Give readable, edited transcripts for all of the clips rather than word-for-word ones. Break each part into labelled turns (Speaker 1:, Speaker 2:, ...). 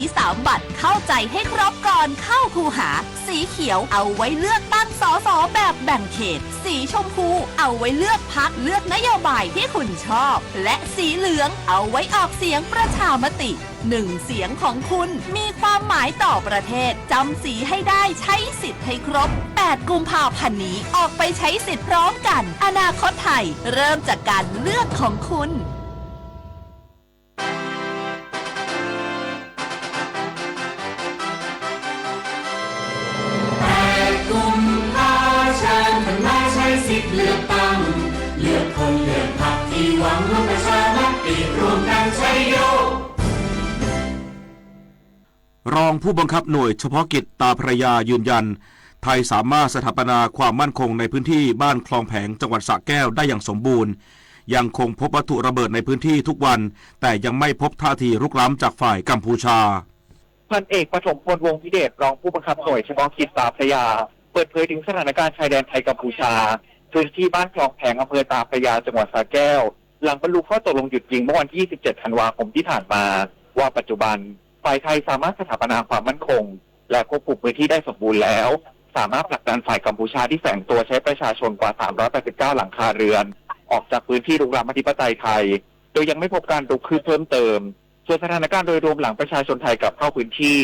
Speaker 1: 3 บัตรเข้าใจให้ครบก่อนเข้าคูหาสีเขียวเอาไว้เลือกตั้งสสแบบแบ่งเขตสีชมพูเอาไว้เลือกพรรคเลือกนโยบายที่คุณชอบและสีเหลืองเอาไว้ออกเสียงประชามติ1 เสียงของคุณมีความหมายต่อประเทศจำสีให้ได้ใช้สิทธิ์ให้ครบ8 กุมภาพันธ์นี้ออกไปใช้สิทธิ์พร้อมกันอนาคตไทยเริ่มจากการเลือกของคุณ
Speaker 2: สิทธิ์เลือกตั้งเลือกคนเลือกพรรคที่หวังลงประชามติรวมกันใช้โย
Speaker 3: รองผู้บังคับหน่วยเฉพาะกิจตาพระยายืนยันไทยสามารถสถาปนาความมั่นคงในพื้นที่บ้านคลองแผงจังหวัดสระแก้วได้อย่างสมบูรณ์ยังคงพบวัตถุระเบิดในพื้นที่ทุกวันแต่ยังไม่พบท่าทีรุกล้ำจากฝ่ายกัมพูชา
Speaker 4: พันเอกปฐมพลวงศ์พิเดชรองผู้บังคับหน่วยเฉพาะกิจตาพระยาเปิดเผยถึงสถานการณ์ชายแดนไทยกัมพูชาพื้นที่บ้านคลองแผงอำเภอตาพระยาจังหวัดสระแก้วหลังบรรลุข้อตกลงหยุดยิงเมื่อวันที่27 ธันวาคมที่ผ่านมาว่าปัจจุบันฝ่ายไทยสามารถสถาปนาความมั่นคงและควบคุมพื้นที่ได้สมบูรณ์แล้วสามารถผลักดันฝ่ายกัมพูชาที่แฝงตัวใช้ประชาชนกว่า389หลังคาเรือนออกจากพื้นที่รุกรานอธิปไตยไทยโดยยังไม่พบการรุกคืบเพิ่มเติมส่วนสถานการณ์โดยรวมหลังประชาชนไทยกลับเข้าพื้นที่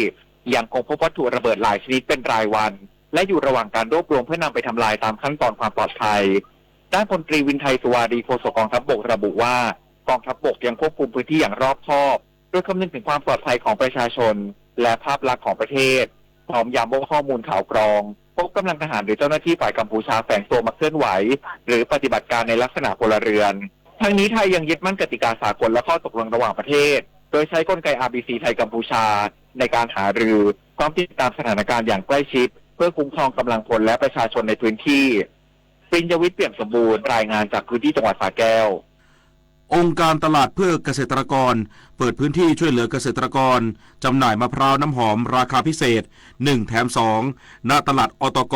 Speaker 4: ยังคงพบวัตถุระเบิดหลายชนิดเป็นรายวันและอยู่ระหว่างการรวบรวมเพื่อนำไปทำลายตามขั้นตอนความปลอดภัยด้านพลตรีวินไทยสุวารีโฆษกกองทัพบกระบุว่ากองทัพบกยังควบคุมพื้นที่อย่างรอบคอบโดยคำนึงถึงความปลอดภัยของประชาชนและภาพลักษณ์ของประเทศพร้อมย้ำว่าข้อมูลข่าวกรองพบกำลังทหารหรือเจ้าหน้าที่ฝ่ายกัมพูชาแฝงตัวมาเคลื่อนไหวหรือปฏิบัติการในลักษณะพลเรือนทั้งนี้ไทยยังยึดมั่นกติกาสากลและข้อตกลงระหว่างประเทศโดยใช้กลไก RBC ไทยกัมพูชาในการหารือพร้อมติดตามสถานการณ์อย่างใกล้ชิดเพื่อคุ้มครองกำลังพลและประชาชนในพื้นที่ปริญญวิทย์เปี่ยมสมบูรณ์รายงานจากพื้นที่จังหวัดสระแก้ว
Speaker 3: องค์การตลาดเพื่อเกษตรกรเปิดพื้นที่ช่วยเหลือเกษตรกรจำหน่ายมะพร้าวน้ำหอมราคาพิเศษ1 แถม 2ณตลาดอตก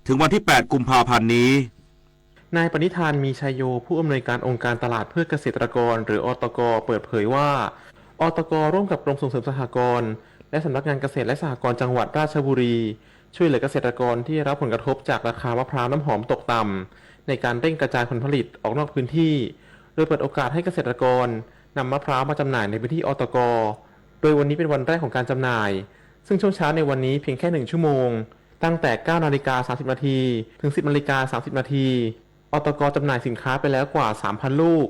Speaker 3: ถึงวันที่8 กุมภาพันธ์นี้
Speaker 5: นายปณิธานมีชัยโยผู้อำนวยการองค์การตลาดเพื่อเกษตรกรหรืออตกเปิดเผยว่าอตกร่วมกับกรมส่งเสริมสหกรณ์และสำนักงานเกษตรและสหกรณ์จังหวัดราชบุรีช่วยเหลือเกษตรกรที่รับผลกระทบจากราคามะพร้าวน้ำหอมตกต่ำในการเร่งกระจายผลผลิตออกนอกพื้นที่โดยเปิดโอกาสให้เกษตรกรนำมะพร้าวมาจำหน่ายในพื้นที่อตกโดยวันนี้เป็นวันแรกของการจำหน่ายซึ่งช่วงเช้าในวันนี้เพียงแค่1 ชั่วโมงตั้งแต่ 9:30 นาทีถึง 10:30 นาทีอตกจำหน่ายสินค้าไปแล้วกว่า 3,000 ลูก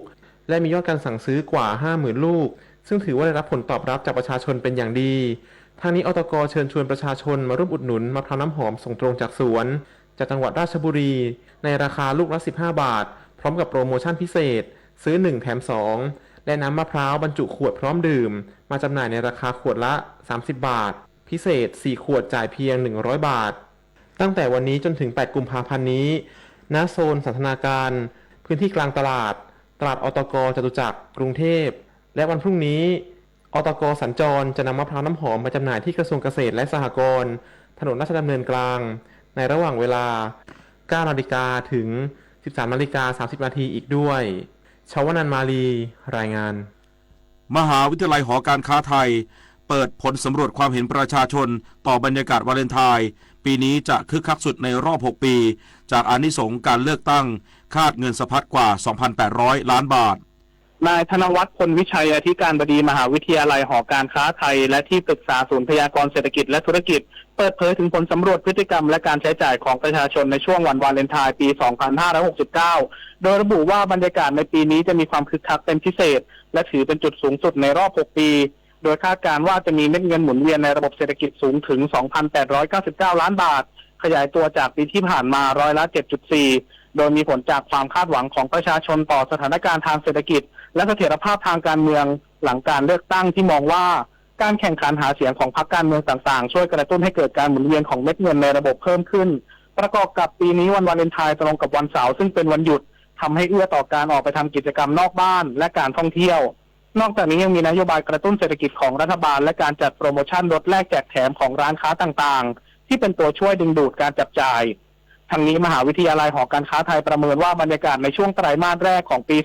Speaker 5: และมียอดการสั่งซื้อกว่า 50,000 ลูกซึ่งถือว่าได้รับผลตอบรับจากประชาชนเป็นอย่างดีทางนี้อตกเชิญชวนประชาชนมาร่วมอุดหนุนมะพร้าวน้ำหอมส่งตรงจากสวนจากจังหวัดราชบุรีในราคาลูกละ15 บาทพร้อมกับโปรโมชั่นพิเศษซื้อ1 แถม 2และน้ำมะพร้าวบรรจุขวดพร้อมดื่มมาจำหน่ายในราคาขวดละ30 บาทพิเศษ4 ขวดจ่ายเพียง100 บาทตั้งแต่วันนี้จนถึง8 กุมภาพันธ์นี้ณโซนสันทนาการพื้นที่กลางตลาดอตกจตุจักรกรุงเทพและวันพรุ่งนี้อตกสัญจรจะนำมะพร้าวน้ำหอมมาจำหน่ายที่กระทรวงเกษตรและสหกรณ์ถนนราชดำเนินกลางในระหว่างเวลา 9 นาฬิกาถึง 13:30 นาทีอีกด้วยชวนันท์มาลีรายงาน
Speaker 3: มหาวิทยาลัยหอการค้าไทยเปิดผลสำรวจความเห็นประชาชนต่อบรรยากาศวาเลนไทน์ปีนี้จะคึกคักสุดในรอบ6 ปีจากอานิสงส์การเลือกตั้งคาดเงินสะพัดกว่า 2,800 ล้านบาท
Speaker 4: นายธนวัฒน์พลวิชัยอธิการบดีมหาวิทยาลัยหอการค้าไทยและที่ปรึกษาศูนย์พยากรณ์เศรษฐกิจและธุรกิจเปิดเผยถึงผลสำรวจพฤติกรรมและการใช้จ่ายของประชาชนในช่วงวันวาเลนไทน์ปี 2569 โดยระบุว่าบรรยากาศในปีนี้จะมีความคึกคักเป็นพิเศษและถือเป็นจุดสูงสุดในรอบ 6 ปี โดยคาดการณ์ว่าจะมีเม็ดเงินหมุนเวียนในระบบเศรษฐกิจสูงถึง 2,899 ล้านบาทขยายตัวจากปีที่ผ่านมาร้อยละ 7.4 โดยมีผลจากความคาดหวังของประชาชนต่อสถานการณ์ทางเศรษฐกิจและเสถียรภาพทางการเมืองหลังการเลือกตั้งที่มองว่าการแข่งขันหาเสียงของพรรคการเมืองต่างๆช่วยกระตุ้นให้เกิดการหมุนเวียนของเม็ดเงินในระบบเพิ่มขึ้นประกอบกับปีนี้วันวาเลนไทน์ตรงกับวันเสาร์ซึ่งเป็นวันหยุดทำให้เอื้อต่อการออกไปทำกิจกรรมนอกบ้านและการท่องเที่ยวนอกจากนี้ยังมีนโยบายกระตุ้นเศรษฐกิจของรัฐบาลและการจัดโปรโมชั่นลดแลกแจกแถมของร้านค้าต่างๆที่เป็นตัวช่วยดึงดูดการจับจ่ายทั้งนี้มหาวิทยาลัยหอการค้าไทยประเมินว่าบรรยากาศในช่วงไตรมาสแรกของปี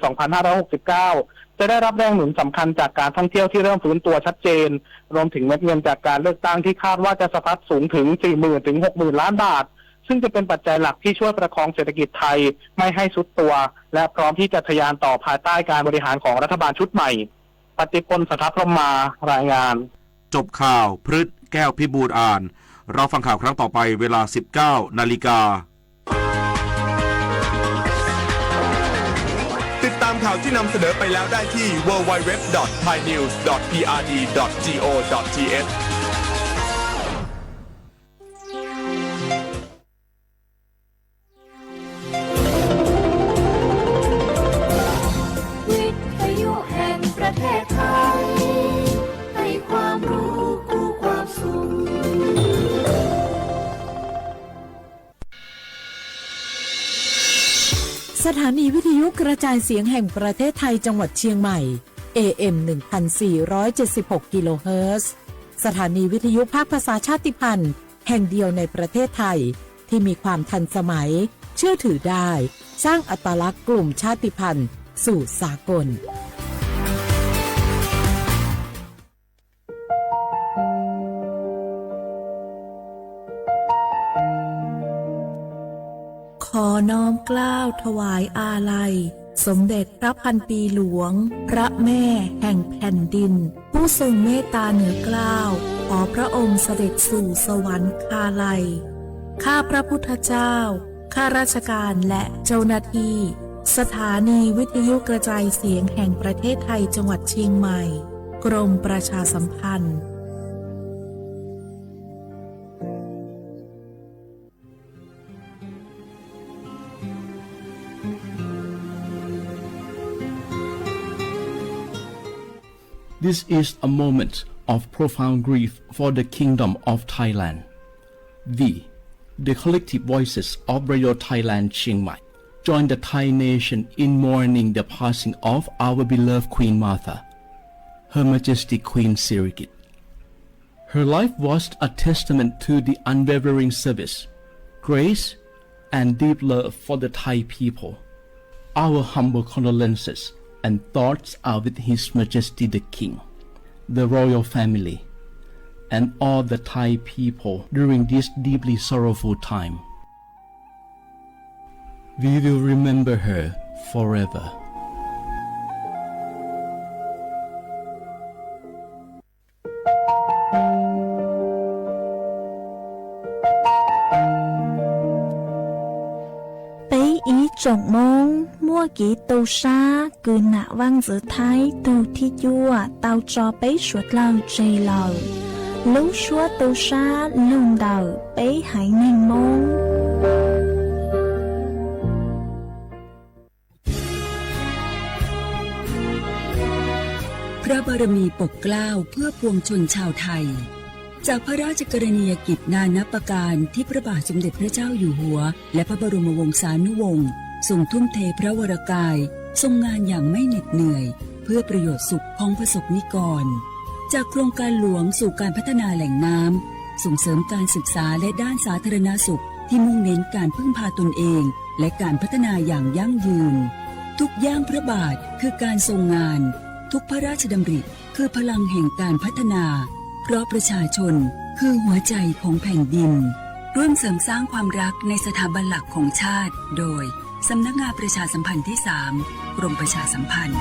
Speaker 4: 2569
Speaker 6: จะได้รับแรงหนุนสำคัญจากการท่องเที่ยวที่เริ่มฟื้นตัวชัดเจนรวมถึงเม็ดเงินจากการเลือกตั้งที่คาดว่าจะสะพัดสูงถึง 40,000 ถึง 60,000 ล้านบาทซึ่งจะเป็นปัจจัยหลักที่ช่วยประคองเศรษฐกิจไทยไม่ให้ทรุดตัวและพร้อมที่จะทะยานต่อภายใต้การบริหารของรัฐบาลชุดใหม่ปฏิพล สัทธพรหมารายงาน
Speaker 3: จบข่าวพฤษแก้วพิบูลอ่านเราฟังข่าวครั้งต่อไปเวลา 19 นาฬิกา
Speaker 7: ติดตามข่าวที่นำเสนอไปแล้วได้ที่ www.thainews.prd.go.th
Speaker 8: วิทยุแห่งประเทศไทยให้ความรู้คู่ความสุข
Speaker 9: สถานีวิทยุกระจายเสียงแห่งประเทศไทยจังหวัดเชียงใหม่ AM 1476 กิโลเฮิรตซ์สถานีวิทยุภาคภาษาชาติพันธุ์แห่งเดียวในประเทศไทยที่มีความทันสมัยเชื่อถือได้สร้างอัตลักษณ์กลุ่มชาติพันธุ์สู่สากลขอน้อมเกล้าถวายอาลัยสมเด็จพระพันปีหลวงพระแม่แห่งแผ่นดินผู้ทรงเมตตาเหนือเกล้าขอพระองค์เสด็จสู่สวรรคาลัยข้าพระพุทธเจ้าข้าราชการและเจ้าหน้าที่สถานีวิทยุกระจายเสียงแห่งประเทศไทยจังหวัดเชียงใหม่กรมประชาสัมพันธ์
Speaker 10: This is a moment of profound grief for the Kingdom of Thailand. We, the collective voices of Radio Thailand Chiang Mai, join the Thai nation in mourning the passing of our beloved Queen Martha, Her Majesty Queen Sirikit. Her life was a testament to the unwavering service, grace, and deep love for the Thai people. Our humble condolences and thoughts are with His Majesty the King, the royal family, and all the Thai people during this deeply sorrowful time. We will remember her forever.
Speaker 8: Trọng mong mua kỹ tàu xa cứ nạ vang giữa thái tàu thi chua tàu cho bấy suốt lâu chây lờ lúc suốt tàu xa lùng đầu bấy hãy nên mong
Speaker 11: พระบารมีปกเกล้าเพื่อปวงชนชาวไทยจากพระราชกรณียกิจนานับประการที่พระบาทสมเด็จพระเจ้าอยู่หัวและพระบรมวงศานุวงศ์ทรงทุ่มเทพระวรกายทรงงานอย่างไม่เหน็ดเหนื่อยเพื่อประโยชน์สุขของประสบนิกรจากโครงการหลวงสู่การพัฒนาแหล่งน้ำส่งเสริมการศึกษาและด้านสาธารณสุขที่มุ่งเน้นการพึ่งพาตนเองและการพัฒนาอย่างยั่งยืนทุกย่างพระบาทคือการทรงงานทุกพระราชดำริคือพลังแห่งการพัฒนาเพราะประชาชนคือหัวใจของแผ่นดินร่วมเสริมสร้างความรักในสถาบันหลักของชาติโดยสำนักงานประชาสัมพันธ์ที่ 3 กรมประชาสัมพันธ์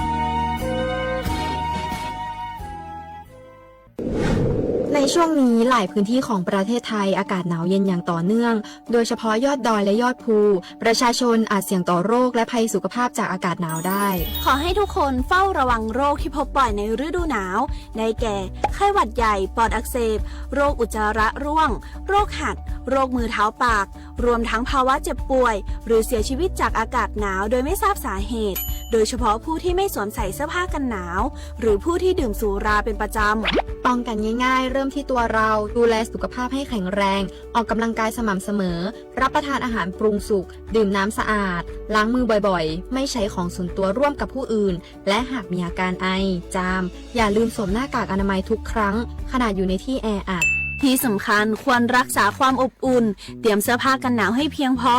Speaker 12: ในช่วงนี้หลายพื้นที่ของประเทศไทยอากาศหนาวเย็นอย่างต่อเนื่องโดยเฉพาะยอดดอยและยอดภูประชาชนอาจเสี่ยงต่อโรคและภัยสุขภาพจากอากาศหนาวได้
Speaker 1: ขอให้ทุกคนเฝ้าระวังโรคที่พบบ่อยในฤดูหนาวได้แก่ไข้หวัดใหญ่ปอดอักเสบโรคอุจจาระร่วงโรคหัดโรคมือเท้าปากรวมทั้งภาวะเจ็บป่วยหรือเสียชีวิตจากอากาศหนาวโดยไม่ทราบสาเหตุโดยเฉพาะผู้ที่ไม่สวมใส่เสื้อผ้ากันหนาวหรือผู้ที่ดื่มสุราเป็นประจำ
Speaker 12: ป้องกันง่ายๆเริ่มที่ตัวเราดูแลสุขภาพให้แข็งแรงออกกำลังกายสม่ำเสมอรับประทานอาหารปรุงสุกดื่มน้ำสะอาดล้างมือบ่อยๆไม่ใช้ของส่วนตัวร่วมกับผู้อื่นและหากมีอาการไอจามอย่าลืมสวมหน้ากากอนามัยทุกครั้งขณะอยู่ในที่แออัด
Speaker 1: ที่สำคัญควรรักษาความอบอุ่นเตรียมเสื้อผ้ากันหนาวให้เพียงพอ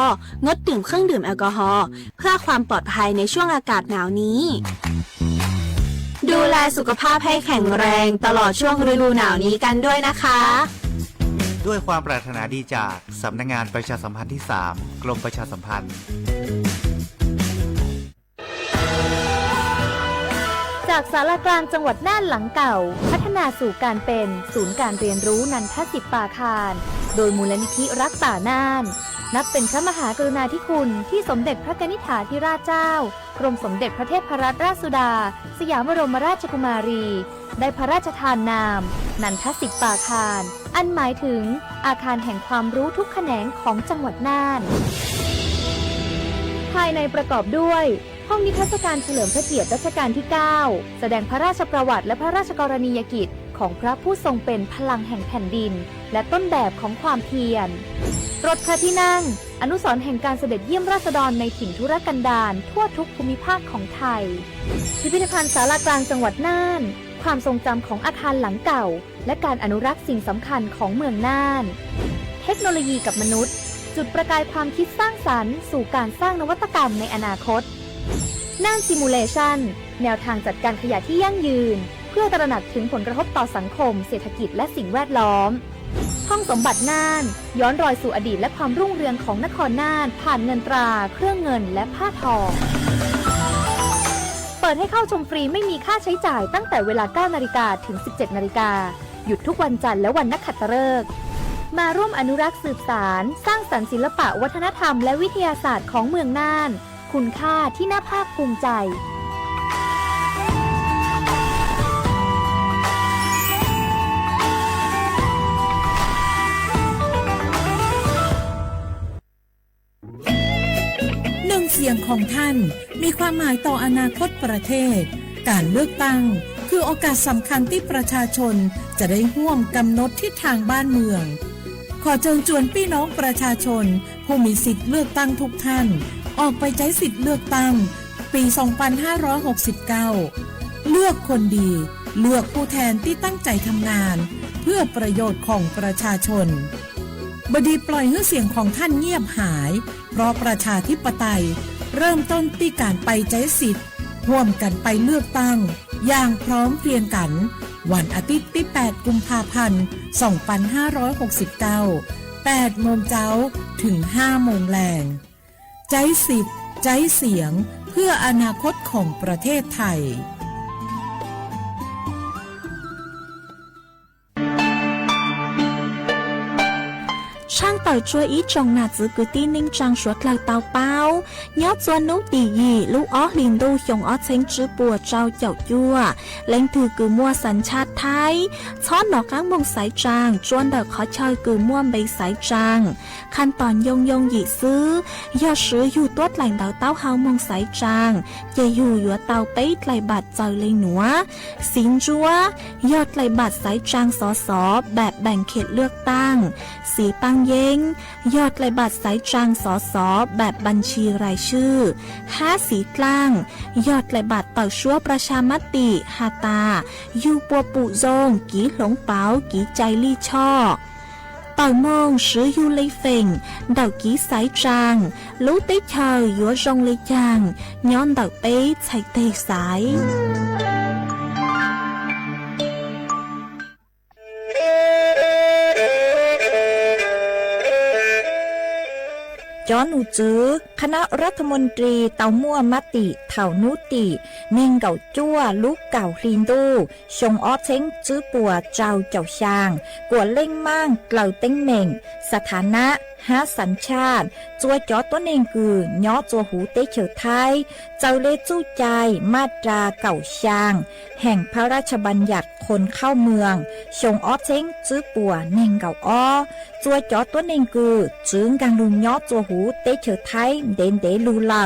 Speaker 1: งดดื่มเครื่องดื่มแอลกอฮอล์เพื่อความปลอดภัยในช่วงอากาศหนาวนี้
Speaker 12: ดูแลสุขภาพให้แข็งแรงตลอดช่วงฤดูหนาวนี้กันด้วยนะคะ
Speaker 13: ด้วยความปรารถนาดีจากสำนักงานประชาสัมพันธ์ที่ 3 กรมประชาสัมพันธ์
Speaker 14: จากศาลากลางจังหวัดน่านหลังเก่าพัฒนาสู่การเป็นศูนย์การเรียนรู้นันทศิษย์ปาคารโดยมูลนิธิรักป่าน่านนับเป็นพระมหากรุณาธิคุณที่สมเด็จพระกนิษฐาธิราชเจ้ากรมสมเด็จพระเทพรัตนราชสุดาสยามบรมราชกุมารีได้พระราชทานนามนันทศิษย์ปาคารอันหมายถึงอาคารแห่งความรู้ทุกแขนงของจังหวัดน่านภายในประกอบด้วยห้องนิทรรศการเฉลิมพระเกียรติรัชกาลที่ 9 แสดงพระราชประวัติและพระราชกรณียกิจของพระผู้ทรงเป็นพลังแห่งแผ่นดินและต้นแบบของความเพียรรถพระที่นั่งอนุสรณ์แห่งการเสด็จเยี่ยมราษฎรในถิ่นทุรกันดารทั่วทุกภูมิภาคของไทยพิพิธภัณฑ์ศาลากลางจังหวัดน่านความทรงจำของอาคารหลังเก่าและการอนุรักษ์สิ่งสำคัญของเมืองน่านเทคโนโลยีกับมนุษย์จุดประกายความคิดสร้างสรรค์สู่การสร้างนวัตกรรมในอนาคตน่านซิมูเลชันแนวทางจัดการขยะที่ยั่งยืนเพื่อตระหนักถึงผลกระทบต่อสังคมเศรษฐกิจและสิ่งแวดล้อมห้องสมบัติน่านย้อนรอยสู่อดีตและความรุ่งเรืองของนครน่านผ่านเงินตราเครื่องเงินและผ้าทองเปิดให้เข้าชมฟรีไม่มีค่าใช้จ่ายตั้งแต่เวลา 9 นาฬิกาถึง 17 นาฬิกาหยุดทุกวันจันทร์และวันนักขัตฤกษ์มาร่วมอนุรักษ์สืบสานสร้างสรรค์ศิลปะวัฒนธรรมและวิทยาศาสตร์ของเมืองน่านคุณค่าที่น่าภาคภูมิใจ
Speaker 9: หนึ่งเสียงของท่านมีความหมายต่ออนาคตประเทศการเลือกตั้งคือโอกาสสำคัญที่ประชาชนจะได้ร่วมกำหนดทิศทางบ้านเมืองขอเชิญชวนพี่น้องประชาชนผู้มีสิทธิ์เลือกตั้งทุกท่านออกไปใช้สิทธิ์เลือกตั้งปี 2569 เลือกคนดีเลือกผู้แทนที่ตั้งใจทำงานเพื่อประโยชน์ของประชาชนบดีปล่อยให้เสียงของท่านเงียบหายเพราะประชาธิปไตยเริ่มต้นที่การไปใช้สิทธิ์ร่วมกันไปเลือกตั้งอย่างพร้อมเพรียงกันวันอาทิตย์ที่ 8 กุมภาพันธ์ 2569 8 โมงเช้าถึง 5 โมงแลงใช้สิทธิ์ใช้เสียงเพื่ออนาคตของประเทศไทย
Speaker 8: ช่างต่อยช่วยอีจงนาจือกุตีนิ่งจังสวดเหล่าเตาเป้ายอดจวนนุตียีลูกอ้อลินดูชงอ้อเซ็งจื้อปัวเจ้าเจ้ายั่วเล่งถือกือมัวสัญชาติไทยช้อนดอกก้างมงสายจางจวนเด็กขอเชยกือมัวใบสายจางขั้นตอนยงหยีซื้อยอดซื้ออยู่ตัวไหลเตาเต้าเฮามงสายจางจะอยู่ยัวเตาเป๊ไหลบัดเจอเลยหนัวสินจัวยอดไหลบัดสายจางสอสอแบบแบ่งเขตเลือกตั้งสีปังเย้งยอดไหลบัตรสายจางสสแบบบัญชีรายชื่อ5สีกลางยอดไหลบัตรต่อชั่วประชามติฮาตายูปัวปุโจงกีหลงเปากีใจลี่ช่อต่อยมองซื้อยูเลยเฟ่งดาวกีสายจางรู้ติเชยยัวจงเลยจางย้อนดาวเป๊ะใส่เตะสาย
Speaker 15: จอนูจื้อคณะรัฐมนตรีเตามั่วมติเถ่านุติเน่งเก่าจั่วลูกเก่าลินดูชงอ้อเช้งจื้อปัวเจ้าเจ้าชางกวดเล่งมั่งเกล่าเต้งเหม่งสถานะหาสัญชาติจัวจอตัวเน่งกือย่อจัวหูเตเฉอไทยเจ้าเลจู้ใจมาตราเก่าชางแห่งพระราชบัญญัติคนเข้าเมืองชงอ้อเช้งจื้อปัวเน่งเก่าอ้อจัวจอตัวเน่งกือจึงกังลุงย่อจัวหูเตเฉอไทยเด่นเดลูเหล่า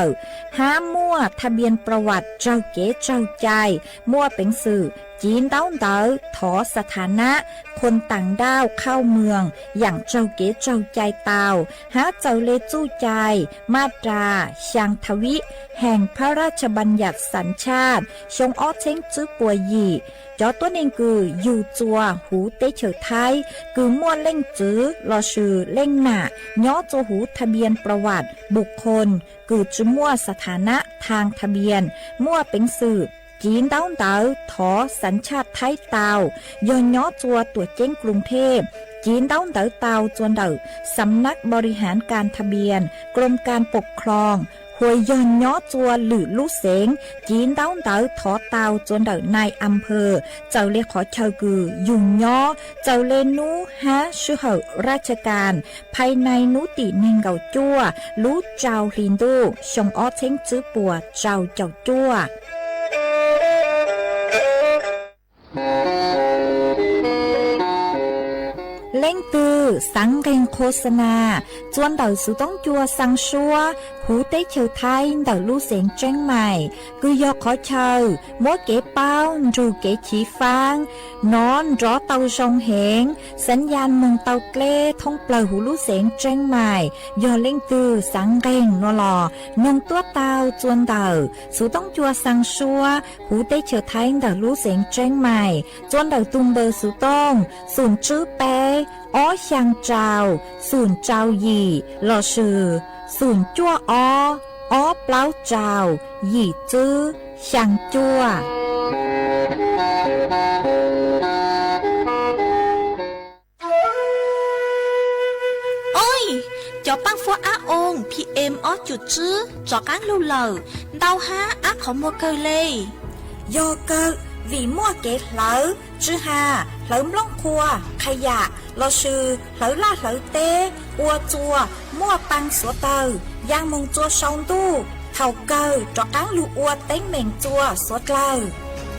Speaker 15: ห้ามั่วทะเบียนประวัติเจ้าเก๋เจ้าใจมั่วเป็นสื่อจีนเต้าเต๋อถอสถานะคนต่างด้าวเข้าเมืองอย่างเจ้าเก๋เจ้าใจเตาหาเจ้าเลจู้ใจมาตราช่างทวิแห่งพระราชบัญญัติสัญชาติชงอ้อเช้งจื้อปัวยีจอตัวเองคืออยู่จัวหูเตเฉอไทยคือมั่วเล่งจื้อรอชื่อเล่งหน้าย่อจัวหูทะเบียนประวัติบุคคลคือจุมั่วสถานะทางทะเบียนมั่วเป็นสื่อจ จีนดาวเต๋อถอสัญชาติไทยเตาย้อนย้อจัวตัวเจ้งกรุงเทพจีนดาวเต๋อเตาจวนเต๋อสำนักบริหารการทะเบียนกรมการปกครองหวยย้อนย้อจัวหรือลูกเสงจีนดาวเต๋อถอเตาจวนเต๋อนายอำเภอเจ้าเลขอเชากือยุ่งย้อเจ้าเลนูฮะชื่อเหอราชการภายในนุติเนงเกาจัวรู้เจ้าลินดูชงอ้อเช้งจื้อปัวเจ้าจัวเล่งตือสังเกงโฆษณาจวนเต่าสุต้องจัวสังชัวหูเต้เฉียวไทยเต่าลู่เสียงเจ้งใหม่คือยอกขอเชยมัวเก๋เป้ารูเก๋ฉีฟางนอนรอเต่าทรงเหงสัญญาณมงเต่าเกล้ท่องเปล่าหูลู่เสียงเจ้งใหม่ยอเล่งตือสังเกงนอลอนงตัวเต่าจวนเต่าสุต้องจัวสังชัวหูเต้เฉียวไทยเต่าลู่เสียงเจ้งใหม่จวนเต่าตุมเบอร์สุต้องศูนย์จื้อเป้อ้อช่างเจ้าศูนย์เจ้าหยี่หล่อชื่อศูนย์จั่วอ้อเปล่าเจ้าหยี่จื้อช่างจั่ว
Speaker 1: โอ้ยจอปังฟัวอาองพีเอ็มอ้อจุดจื้อจอก้างลู่เหล่าเดาฮะอาขอมัวเกยเลย
Speaker 15: โยเกอvì mua kế lỡ chứ hà lỡ lông cua khai dạ lo sư lỡ la lỡ tê ua chua mua băng sữa tờ giang mông chua sông tu thầu cơ cho cán lu ua tén mèn chua sữa lờ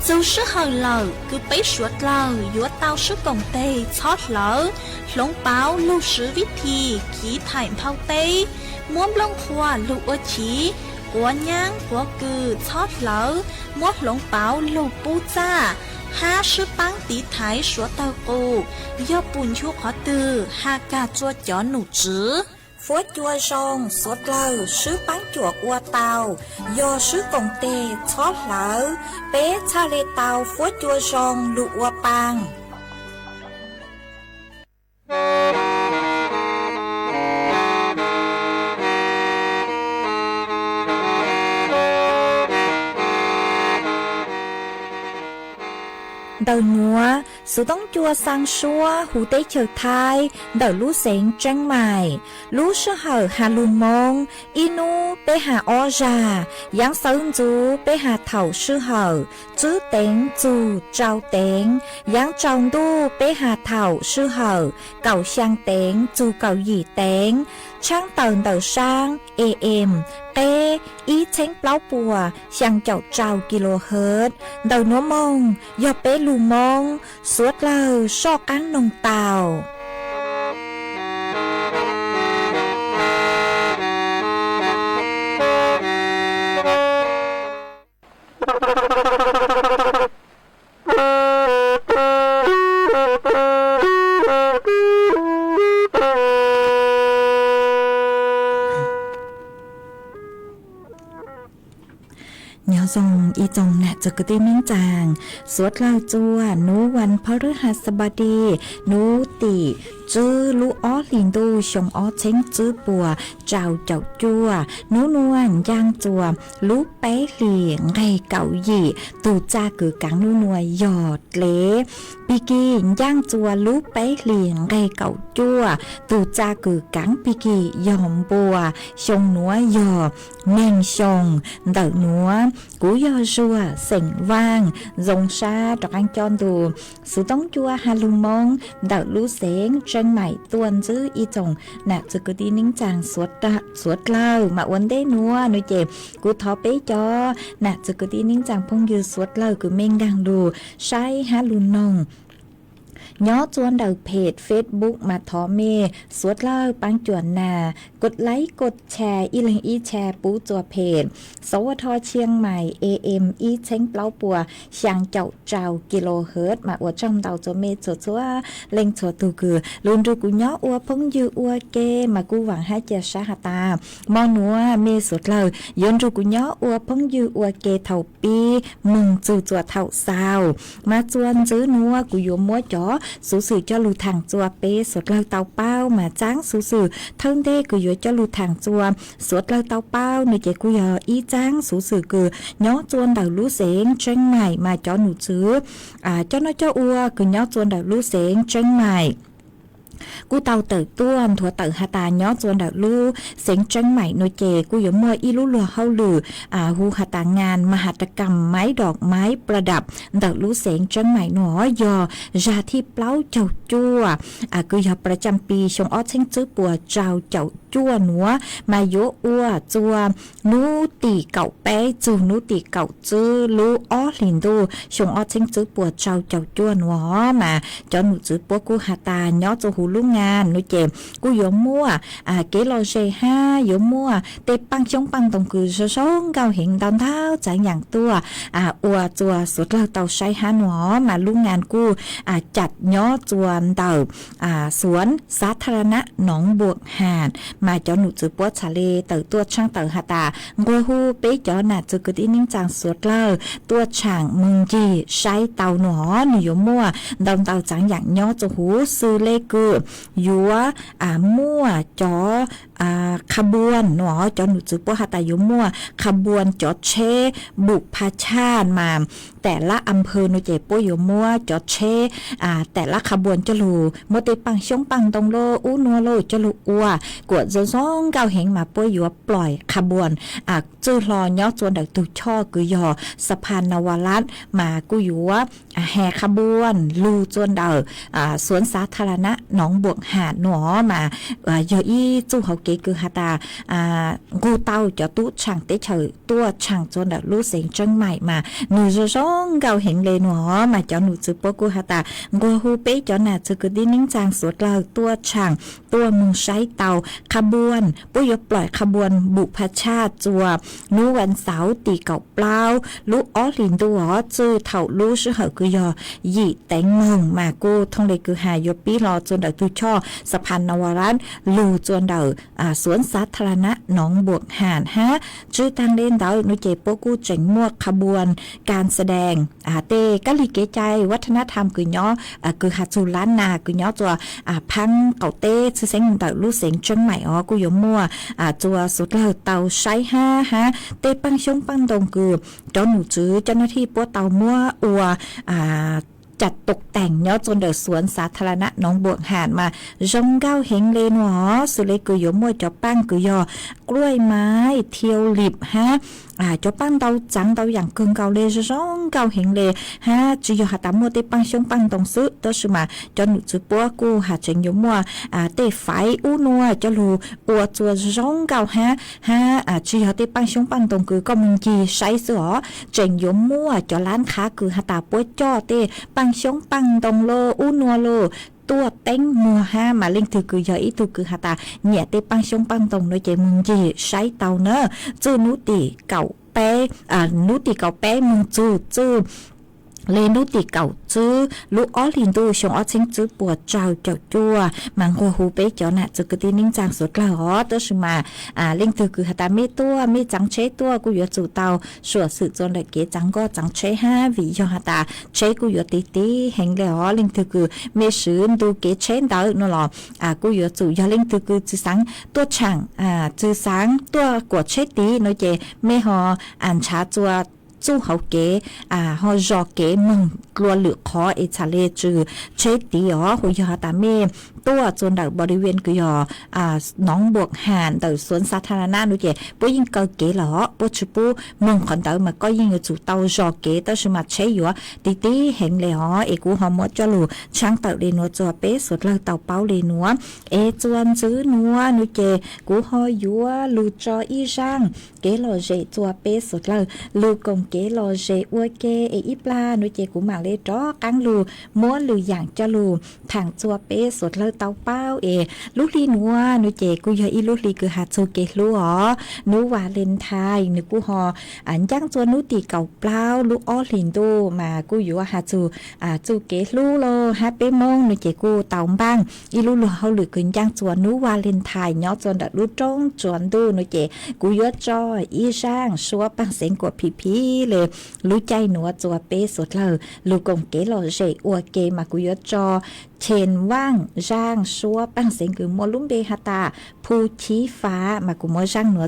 Speaker 1: dù sư hờ lờ cứ bấy sữa lờ dúa tao sư cổng tê chót lỡ lông báo lưu sư viết thì ký thải thao tê muốn lông cua lu ua chí của nhang của cừ chót lỡ mót lông báo lù pu cha ha sư băng tí thái sủa tàu cô do bùn chu khó từ ha ca chua chó nụ chứ
Speaker 15: phố chua sông sốt lờ sư băng chuột ua tàu do sư công tê chót lỡ bé cha lê tàu phố chua sông lụ ua băng đầu núa sự tống chua sang xua hủ tế chờ thai đầu lú sén trăng mài lú sơ hở hà lù mông inu bê hà o già giáng sơn chú bê hà thầu sư hở chữ tén chú trao tén giáng trồng đu bê hà thầu sư hở cầu sang tén chú cầu gì tén trang tờn đầu sang em tê ý chén plau bùa sang chậu trao kHz đầu núa mông do bê lù mông suốt lờ so cán nông tàu dòngอีจงน่ะจะกระติมิ่งจางสวดเล่าจัวนูวันพฤหัสบดีนูติจื้อลูอ้อลินดูชงอ้อเช้งจื้อปัวเจ้าเจ้าจัวนูนวลย่างจัวลูเป๊เหลี่ยงไงเก่าหยี่ตูจ้ากือกังนูนวยหยอดเละปีกีย่างจัวลูเป๊เหลี่ยงไงเก่าจัวตูจ้ากือกังปีกียอมบัวชงนัวหยอแมงชงเดานัวกูยอจัวเส็งว่างจงชาดอกอังจอนดูสุต้องจัวฮาลุมงเดาลูเสงจังใหม่ตวนซื้ออีจงน่ะจะกดีนิ่งจางสวดเล่ามาวันได้นัวหนูเจ็บกูท้อเป๊จอน่ะจะกดีนิ่งจางพงยืสวดเล่ากูเม่งดังดูใช้ฮาลุนงย้อจวนเดาเพจ Facebook มาทอเมสวดเล่าปังจวนนากดไลค์กดแชร์อีเล็งอีแชร์ปูจัวเพจสวทเชียงใหม่ AM อีเช้งเปล่าปัวช่างเจ้าเจ้าkHzมาอวดจอมเดาจัวเมจัวเล็งจัวตูคือลุนดูกูย้ออวพงยืออวเกมากูหวังให้เจสาหตามอนัวเมสวดเล่ายนดูกูย้ออวพงยืออวเกเท่าปีมึงจัวเท่าสาวมาจวนซื้อนัวกูโยมัวจ๋อ สูสื่อเจ้าลูทางจัวเป้สวดเล่าเตาเป้ามาจ้างสูสื่อเทิงเด้กูอยู่เจ้าลูทางจัวสวดเล่าเตาเป้าในเจกูยออีจ้างสูสื่อกือย้อจวนดาวลู่เสงเชียงใหม่มาเจ้าหนูซื้อเจ้าน้อยเจ้าอัวคือย้อจวนดาวลู่เสงเชียงใหม่กูเตาเติร์ต้วนถั่วเติร์หาตาย้อจวนดาวลู่เสียงเชียงใหม่โนเจกูอยู่มัวอีลู่ลัวเฮาลือหูหาตางานมหัตกรรมไม้ดอกไม้ประดับดาวลู่เสียงเชียงใหม่หนอยอยาที่เปล่าเจ้าจั่วกูยอประจำปีชงอ้อเชิงจื้อปัวเจ้าจั่วหนัวมาโยอัวจัวนูตีเก่าแป้จูนูตีเก่าจื้อลูอ้อลินดูชงอ้อเชิงจื้อปัวเจ้าจั่วหนัวมาเจ้าหนูจื้อปัวกูหาตาย้อจูหูลูกงานนูเจมกูยอมัวเกลอเจห้ายอมัวเตปังชงปังตรงคือชงเกาเห็นดาวเท้าใจอย่างตัวอัวจัวสุดเราเตาใช้หาหนัวมาลูกงานกูจัดย้อจวนเตาสวนสาธารณะหนองบวกหาดมาเจ้าหนูจือปัวชาเลเตอตัวช่างเตอหาตางัวฮูเป๊ะเจ้าหน้าจือกึดนิ่งจางสวดเล่าตัวช่างมึงจีใช้เตาหนอหนูยมัวดำเตาจังอย่างย้อจูหูซื้อเลกูยัวมั่วจอขบวนหนอจอหนูจือปัวหาตายุมั่วขบวนจอเชบุพชาติมาแต่ละอำเภอหนูเจปัวยุมั่วจอเชแต่ละขบวนจะรูโมเตปังชงปังตรงโลอูนัวโลจะรูอัวกวดซ้องเกาเห็นมาปัวยัวปล่อยขบวนจื้อรอย่อจวนดักตุช่อกุยอสะพานนวรัตน์มากุยัวแห่ขบวนลูจวนเดาสวนสาธารณะหนองบวกหาดหนอมาเยอะอีจู่เขาเกคือหาตากูเต้าจะตู้ช่างเตเฉยตัวช่างจวนดักลู่เสียงจังใหม่มาหนูจะซ้องเกาเห็นเลยหนอมาเจ้าหนูจือปัวกูหาตากูฮูเป้เจ้าหน้าจือกุดินิ่งจางสวดเราตัวช่างตัวมึงใช้เตาขบวนปุยปล่อยขบวนบุพชาติจัวนูวันเสาร์ตีเก่าเปล่าลูอ้อลินตัวจื้อเถ่าลูชื่อเหอกุยอหยี่แตงมึงมากูท่องเลยคือหายปีรอจนดักตุช่อสะพานนวรัตน์ลูจนดักสวนสาธารณะหนองบวกหานชื่อทางเล่นดาวนุเจโปกูเจ๋งมวกขบวนการแสดงเตกะลิเกใจวัฒนธรรมคือย้อคือหาจูล้านนาคือย้อจัวพังเก่าเต้ชื่อเสียงดักลู่เสียงจังใหม่กูยมัวจัวสุดเราเตาใช้เตปังชงปังตรงคือเจ้าหนูจื้อเจ้าหน้าที่ปัวเตามัวอัวจัดตกแต่งเนาะจนเดือสวนสาธารณะหนองบวกหาดมาจงเก้าเฮงเลนหวอสุเลกุยมัวเจ้าปังกุยอกล้วยไม้เทียวหลิบเจ้าปังเตาจังเตาอย่างเกิงเกาเลจงเก้าเฮงเลจีโยหาตามัวเตปังชงปังตรงซื้อตัวสมาจนหนูจื้อปัวกูหาเจงยมัวเตไฟอูนัวจะรูปัวจัวจงเก้าจีโยเตปังชงปังตรงคือก็มึงจีใช้เสือเจงยมัวเจ้าล้านค้าคือหาตาปัวจ่อเตปังชงปังตรงโลอูนัวโลตัวเต็งมัวมาเล่งถือคือเยอะอีถือคือหาตาเนี่ยเตปังชงปังตรงโดยเจมึงจีใช้เตาเนอะจื้อนุติเก่าแป้นุติเก่าแป้มึงจื้อเลนุติเก่าจื้อลูอ้อลินดูชงอ้อเชิงจื้อปวดเจ้าจั่วมังกัวฮูเป้เจ้าหน้าจื้อกึดนิ่งจางสุดละหอตัวสมาเล่งถือคือหาตาไม่ตัวไม่จังเชตัวกูอยู่จู่เตาสวดสื่อจนได้เกจังก็จังเชวิยอหาตาเชกูอยู่ตีเห็นแล้วเล่งถือคือไม่ซื้อดูเกเชนเตอนั่นหรอกูอยู่จู่ยาเล่งถือคือจื้อสังตัวช่างจื้อสังตัวกวดเชตีน้อยเจไม่หออ่านชาจัวจู่เขาเก๋ฮอจอเก๋มึงกลัวเหลือคอเอชาเลจือเชตีหุยาตาเมตัวจนดักบริเวณกุยน้องบวกหานแต่สวนสาธารณะนู่นเจปุยิงเกเก๋หรอปุชุปูมึงคนเตอมาก็ยิงจู่เตาจอเก๋แต่สมัดใช้อยู่ตีเห็นเลยเอกูหอมดจลูช่างเตอเรนัวจัวเป๊สุดเลยเตาเป้าเรนัวจวนซื้อนัวนู่นเจกูหอยัวลูจออีช่างเก๋หล่อเจจัวเป๊สุดเลยลูกงเก๋หล่อเจอวยเกอีปลานู่นเจกูมาเลยจ้อกังลูม้วนลูอย่างจลูทางจัวเป๊สุดเลยเตาเป้าลูกลีนัวนูเจกูยอีลูกลีคือหาซูเกลูนูวาเลนไทน์นูกูฮอย่างจวนนูตีเก่าเปล่าลูกอ้อลินดูมากูอยู่หาจูเกลูโลฮาเป้มงนูเจกูเตาบ้างอีลูลูเขาหรือกันย่างจวนนูวาเลนไทน์ย้อจวนดัดลูกจงจวนดูนูเจกูยอดจอยอีช่างชัวปังเสียงกดพี เลยรู้ใจหนัวจัวเป้สุดเลยลูกกงเก๋หล่อเฉยอวเกมากุยจอเชนว่างร่างชัวปังเสียงคือมัวลุ่มเบฮาตาผู้ชี้ฟ้ามากุมัวร่างหนัว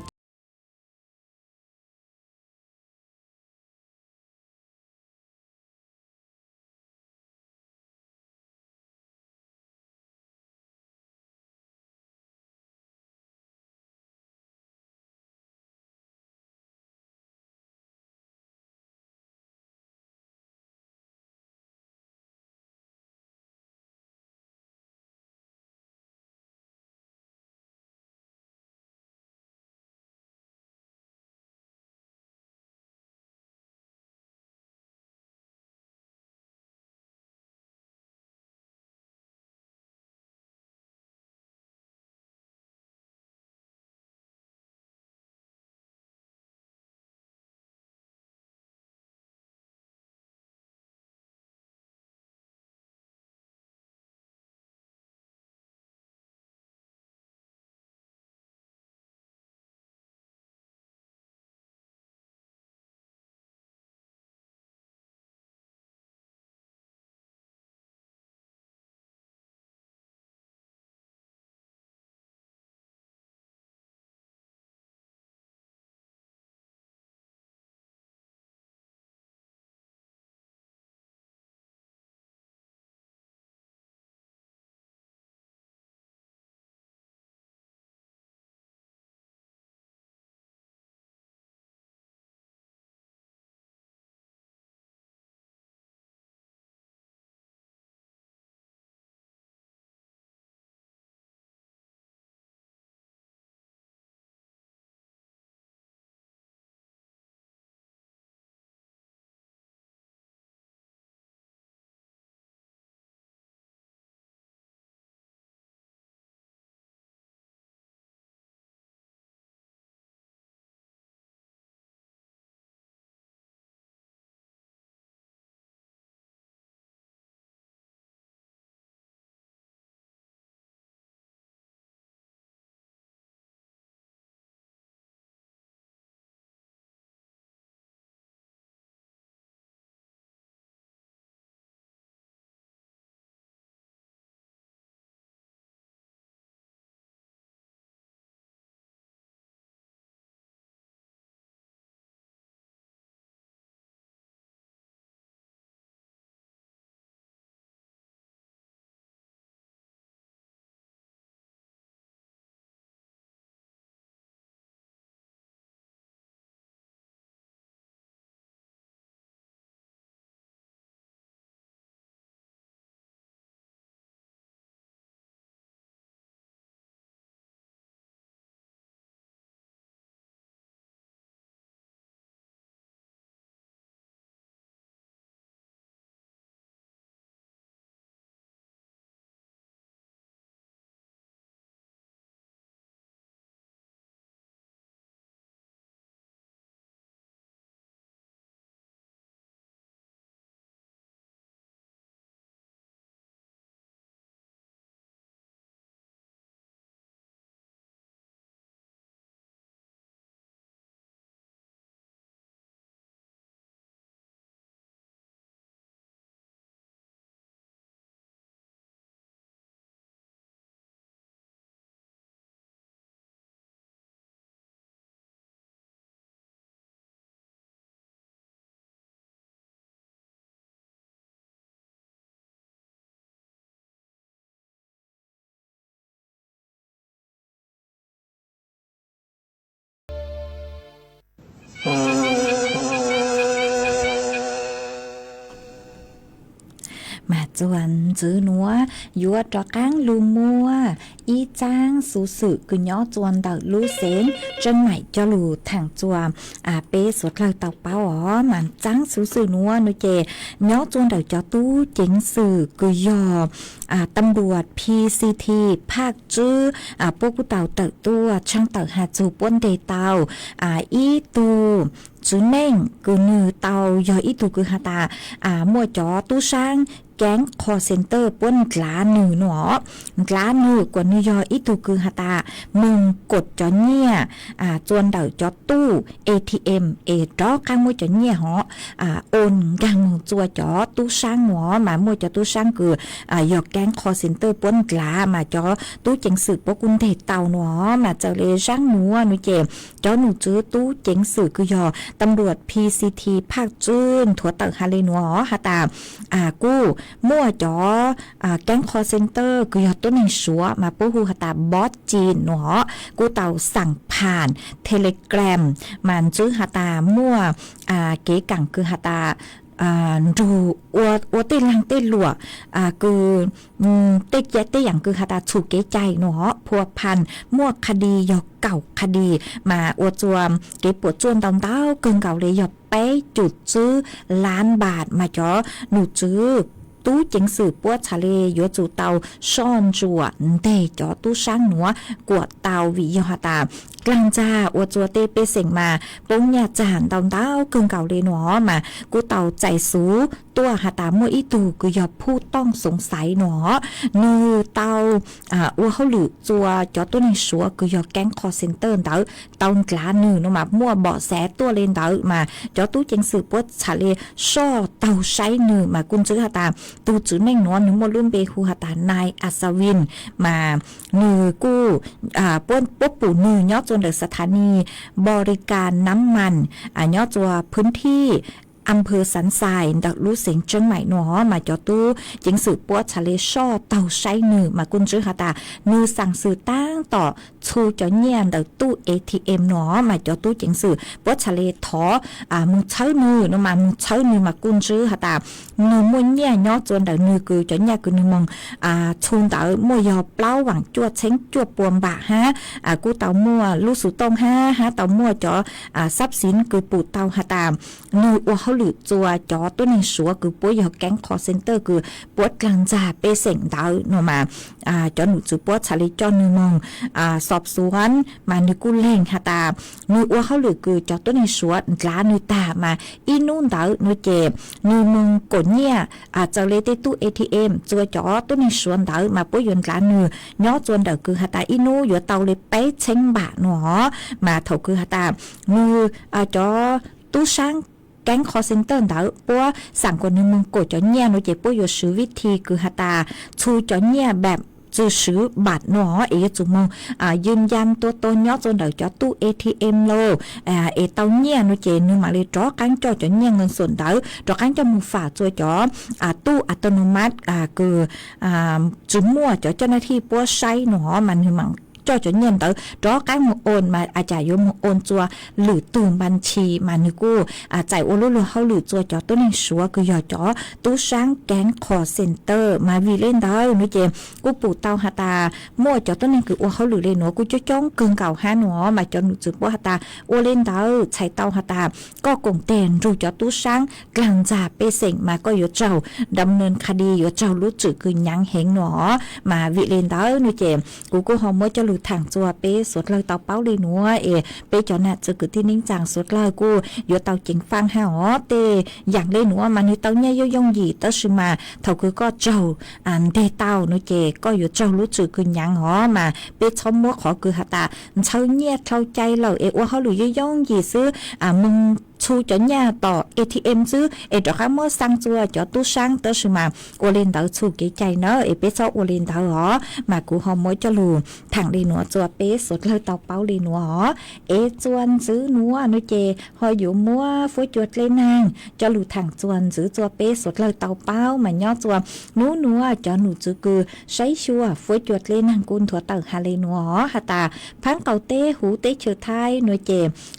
Speaker 15: มาจวนจื้อหนัวยัวจอก้างลูมัวอีจ้างสูสึคือย่อจวนเดาลูเซนจนใหม่จลูทางจวมเป้สดเลยเต่าเป้าอ๋อมันจ้างสูสึนัวนุเจย่อจวนเดาจอตู้เจ๋งสื่อคือยอตำรวจ PCT ภาคจื้อพวกผู้เต่าเต่าตัวช่างเต่าหาจูป้นเดเต่าอีตูจื้อเน่งคือนือเต่ายออีตูคือหาตามัวจอตู้ช่าง แก๊งคอเซ็นเตอร์ป้นกลาหนึ่งหนอกลาหนึ่งกว่านิยออีตูคือหาตามึงกดจอเนี่ยจวนเดาจอตู้ ATM ดอกข้างมือจอเนี่ยหอโอนกังจัวจอตู้ช่างหนอมามือจอตู้ช่างคือหยอกแก๊งคอเซ็นเตอร์ป้นกลามาจอตู้เจ๋งสืบปกุนเทเต่าหนอมาเจอเลยช่างหนัวหนูเจมจอหนูจื้อตู้เจ๋งสืบคือยอตำรวจ PCT ภาคจื้นถั่วเต่าฮาเลหนอหาตากู้มั่วจอแก๊งคอเซ็นเตอร์คือยอตัวหนึ่งชัวมาปูฮูหาตาบอสจีนหนอกูเต่าสั่งผ่านเทเลแกรมมันจื้อหาตามั่วเก๋กังคือหาตาดูอัวเต้ลังเต้หลัวคือเต้แย่เต้อย่างคือหาตาถูกเก๋ใจเนาะพัวพันมั่วคดียอกเก่าคดีมาอัวจวมเก๋ปวดจวนตอนเต้าเกินเก่าเลยยอกไปจุดซื้อล้านบาทมาจ่อหนูจื้อตู้เจ๋งสืบปัวทะเลยัวจูเตาซ่อนจัวเตจ่อตู้ช่างหนัวกวดเตาวิยหตากลางจ้าอัวจัวเตเปเสงมาปงยาจานเตาเต้าเกิงเก่าเลยหนอมากูเตาใจสูตัวหาตามัวอีตูกูยอผู้ต้องสงสัยหนอนือเตาอัวเขาหลือจัวจ่อตัวในชัวกูยอแก๊งคอเซ็นเตอร์เตากลาหนึ่งนมามั่วเบาะแสตัวเลนเตามาจ่อตู้เจ๋งสืบปัวทะเลซ่อเตาใช้หนึ่งมากุนจื้อหาตาตูจื้อแน่งนอนหนึ่งโมลุ่มเบคูหาตานายอัศวินมานือกู้ป้วนปุ๊บปู่นือยอดจนเดสถานีบริการน้ำมันยอดจัวพื้นที่อำเภอสันทรายดักรู้เสียงเชียงใหม่หนอมาจอตู้จิงสืบปัวทะเลช่อเต่าใช้หนึ่งมากุนจื้อหาตานือสั่งสื่อตั้งต่อชูจอเนียนดักตู้ ATM หนอมาจอตู้จิงสืบปัวทะเลถอมึงเช้านือนมามึงเช้านือมากุนจื้อหาตานือมุ่นเนี่ยยอดจนดักนือคือจอเนี่ยคือนือมองชูนเต่ามัวยอเปล่าหวังจวดเช้งจวดปวมบะฮะกูเต่ามัวลูกสุตงฮะเต่ามัวจอทรัพย์สินคือปูเต่าหาตานือว่าเขาหรือจัวจอตัวหนึ่งชัวคือปัวยอแก๊งคอเซ็นเตอร์คือปวดกลางจ่าเปเสงดาวโนมาจอหนูจือปวดชาลิจอนือมองสอบสวนมานึกุเล่งหาตานือว่าเขาหรือคือจอตัวหนึ่งชัวล้านือตามาอีนู่นดาวนือเจ็บนือมึงกดเนี่ยจะเลยได้ตู้ ATM จัวจอตัวหนึ่งชัวดาวมาปุยยนล้านือย่อจวนดาวคือหาตาอีนู่อยู่เตาเลยไปเช็งบะหนอมาเถาคือหาตานือจอตู้ช่างแก๊งคอเซ็นเตอร์ดาวปัวสั่งคนนึงมึงกดจอเนี่ยหนูเจ็บปัวอยู่ซื้อวิธีคือหาตาชูจอเนี่ยแบบจือซื้อบัตรหนอจุมงยืนยันตัวตนย่อจนเดี๋ยวจอตู้ ATM โลเตาเนี่ยหนูเจนึงมาเลยจ่อกันจ่อจอเนี่ยเงินส่วนเดี๋ยวจ่อกันจะมือฝาจ่อจ่อตู้อัตโนมัติคือจุ่มมั่วจ่อเจ้าหน้าที่ปัวใช้หนอมันคือมังจ่อจนเงินเต๋อจ่อการโอนมาอาจารย์ยมโอนจัวหรือตื่นบัญชีมานึกูจ่ายโอลุลุเขาหรือจัวจ่อตัวหนึ่งชัวคือยอจ่อตู้ช่างแก๊งคอเซ็นเตอร์มาวีเล่นได้นึกเจมกูปู่เตาหาตามั่วจ่อตัวหนึ่งคือโอเขาหรือเล่นหนูกูจ้องเกินเก่าห้าหนูมาจนหนูจืดว่าหาตาโอเล่นได้ใช้เตาหาตาก็กงเต้นรู้จ่อตู้ช่างกลางจ่าเปเสงมาก็อยู่เจ้าดำเนินคดีอยู่เจ้ารู้จืดคือยังเหงหนอมาวีเล่นได้นึกเจมกูหอมเมื่อจะถังจัวเป้สดเลยเตาเป้าเลยหนัวเป้จอน่ะจะเกิดที่นิ่งจางสดเลยกูอยู่เตาจิงฟังหาอ๋อเตอย่างเลยหนัวมันนี่เตาเนี่ยย่องหยีเตาชิมาเท่าคือก็เจ้าเดเตาหนูเจก็อยู่เจ้ารู้จืดคือยังอ๋อมาเป้ชอบมัวขอคือหาตาเช่าเนี่ยเช่าใจเราว่าเขาหรือย่องหยีซื้อมึงชูจอเนี่ยต่อ ATM ซื้อดอกข้ามมอสั่งจัวจอตู้ช่างเตอชิมาโอเลนเตาชูเกใจเนอะเป้ชอบโอเลนเตาอ๋อมากูหอมมัวจะลูทางดีหนัวจัวเป้สดเลยเตาเป้าดีหนัวจวนซื้อหนัวนุเจหอยอยู่มัวฟุ้ยจวดเล่นนางจะลูทางจวนซื้อจัวเป้สดเลยเตาเป้ามาย่อจัวหนัวจอหนูจือคือใช้ชัวฟุ้ยจวดเล่นนางกุนถั่วเตาฮาเลหนัวหาตาพังเตาเต้หูเต้เชือไทยนุเจ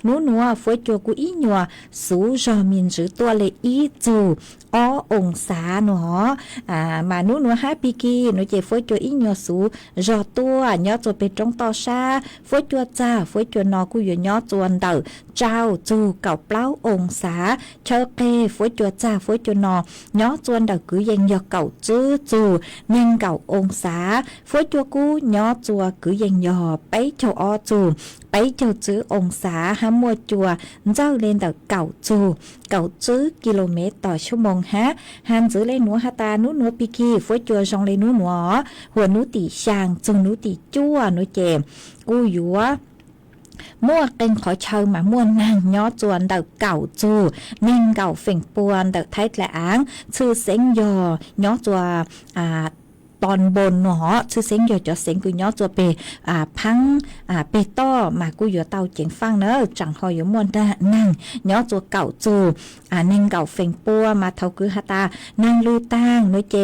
Speaker 15: หนัวฟุ้ยจวกูอีหนัวสูจอมินจือตัวเลยอีจูองศาหนอมาหนูฮาปีกีหนูเจฟุ้ยจวอีหนัวสูจอตัวย่อจวเป็นจงต่อชาฟุ้ยจวจ้าฟุ้ยจวนอกูอยู่ย่อจวนเตอเจ้าจูเก่าเปล่าองศาเชอเกฟุ้ยจวจ้าฟุ้ยจวนอย่อจวนเตอคือยังยอเก่าจื้อจูยังเก่าองศาฟุ้ยจวกูย่อจัวคือยังยอไปเจ้าจูไปเจ้าจื้อองศาหามัวจัวเจ้าเล่นเตอ เก่าจื้อกิโลเมตรต่อชั่วโมงฮะหันจื้อเลยหนัวฮาตาหนัวปีกีฝวยจัวจงเลยหนัวหัวหนูตีช่างจงหนูตีจั่วหนูเจมกูอยู่มั่วเต็งขอเชิญมาม่วนนางย้อจวนเดาเก่าจูเน่งเก่าเฝ่งปวนเดาไทยแหลงชื่อเซ็งยอย้อจัวตอนบนเนาะชื่อเซ็งยอจะเซ็งกูย้อจัวเปพังเปต้อมากูอยู่เตาเจียงฟังเนอะจังหอยอยู่ม่วนได้นั่งย้อจัวเก่าจูเน่งเก่าเฝ่งปัวมาเท่าคือฮาตานางลูตั้งนุเจ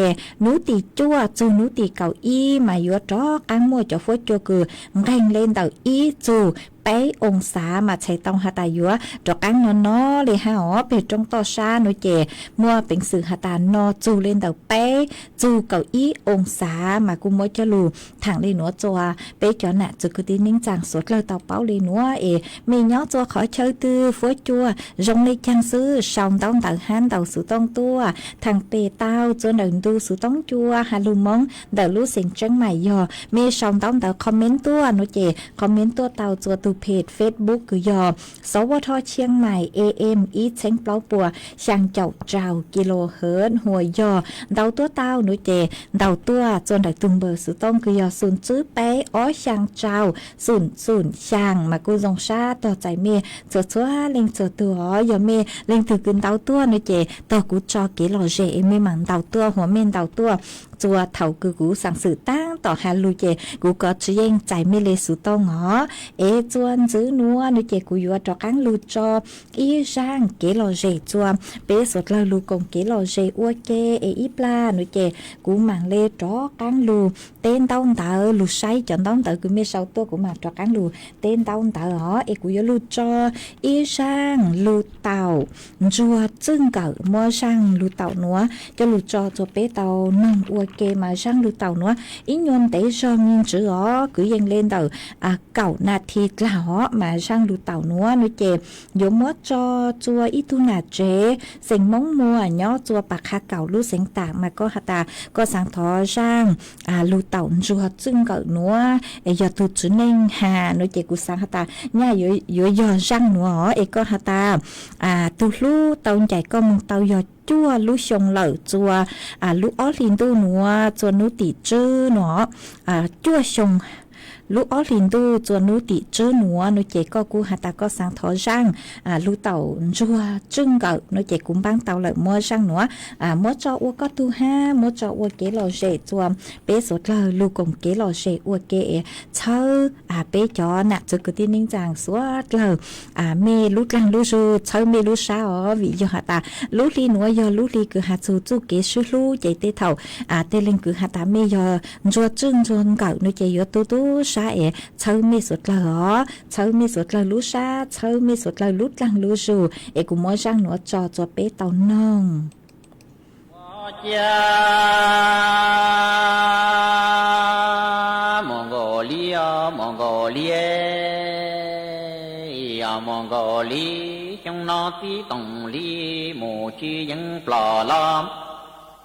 Speaker 15: นูตีจั่วจูนูตีเก่าอีมาอยู่จ้อกังมัวจะฟวดจัวคือแรงเล่นเตาอีจูไปองศามาใช้ต้องหาตายัวดอกกังนอเลยฮะอ๋อเป็นจงต่อชาหนูเจมัวเป็นสื่อหาตานอจูเล่นเตาไปจูเก่าอี้องศามากุมจะลูทางเลยหนัวจัวไปจอน่ะจุกตีนิ่งจางสดเลยเตาเป้าเลยหนัวมีย้อจัวขอเชิญตือฟัวจัวจงเลยจังซื้อชาวต้องเตาหันเตาสูต้องตัวทางเปเต้าจนเดินดูสูต้องจัวฮาลูมองเดารู้เสียงจังใหม่ยอมีชาวต้องเตาคอมเมนต์ตัวหนูเจคอมเมนต์ตัวเตาจัวตูเพจ Facebook คือยอสวทเชียงใหม่ AM อีเช้งเปล่าปัวช่างเจ้าเจ้ากิโลเฮิรตซ์หัวยอเดาตัวเต้าหนูเจเดาตัวจนได้ตุงเบอร์สุต้องคือยอศูนย์จื้อไปอ้อช่างเจ้าศูนย์ช่างมากูจงชาต่อใจเมเจอชัวเล็งเจอตัวยอเมเล็งถือกินเดาตัวหนูเจต่อกูจอกิโลเจเมหมันเดาตัวหัวเมนเดาตัวจัวเท่าคือกูสั่งสื่อตั้งต่อฮาลูเจกูก็จะยังใจไม่เลสุต้องหอจวนจื้อนัวนูเจกูยัวจอกังลูจออีร่างเกลอเจจวมเปสดเลยลูกงเกลอเจอัวเกอีปลานูเจกูมังเลจอกังลูเต้นเต้าเต๋อลูใช้จนเต้าเต๋อกูไม่เศร้าตัวกูมาจอกังลูเต้นเต้าเต๋อหอกูยัวลูจออีร่างลูเต่าจัวจึ้งเก่ามัวช่างลูเต่านัวจะลูจอจัวเปเต่าน้องอัวเกมาช่างลูเต่านัวอียนเตจอมินจื้อกูยังเล่นเต๋อเก่านาทีกล่าวมาช่างลูเต่านัวนุเจยมมัวจอจัวอีตุนาเจเสียงมงมัวย่อจัวปากคาเก่าลูเสียงตากมาก็ฮาตาก็สังทอช่างลูเต่าจัวจึงเก่านัวยอตุจุนเองหานุเจกุสังฮาตาเนี่ยยอช่างนัวก็ฮาตาตุลูเต่าใหญ่ก็มึงเต่ายอจัวลูชงเหล่าจัวลูออลินตูนัวจัวนุติจื้อเนาะจัวชงลูกอ้อลินดูจวนนูติเจอหนัวนูเจก็กูหาตาก็สังทอช่างลูเต่าจัวจึงเก่านูเจกุมบังเต่าเลยมัวช่างหนัวมัวจออัวก็ตูห้ามัวจออัวเกลอเจจวมเปสดเลยลูกกงเกลอเจอัวเกเชอเปจอน่ะจะกตินิ่งจางสวดเลยเมลูกลังลูจูเชอเมลูชาวิยหาตาลูลีหนัวยอลูลีคือหาจูจูเกชูลูเจเตเท่าเตลิงคือหาตาเมยอจัวจึงจนเก่านูเจยอตูชาเชอมีสุดเลยเชอมีสุดเลยลูชาเชอมีสุดเลยลูลังลูจูกูมัวช่างหนัวจอจัวเปเต่าน้อง
Speaker 16: มองโกเลียมองโกเลียมองโกลีจงนอตีตงลีหมู่ชียังปลอลอม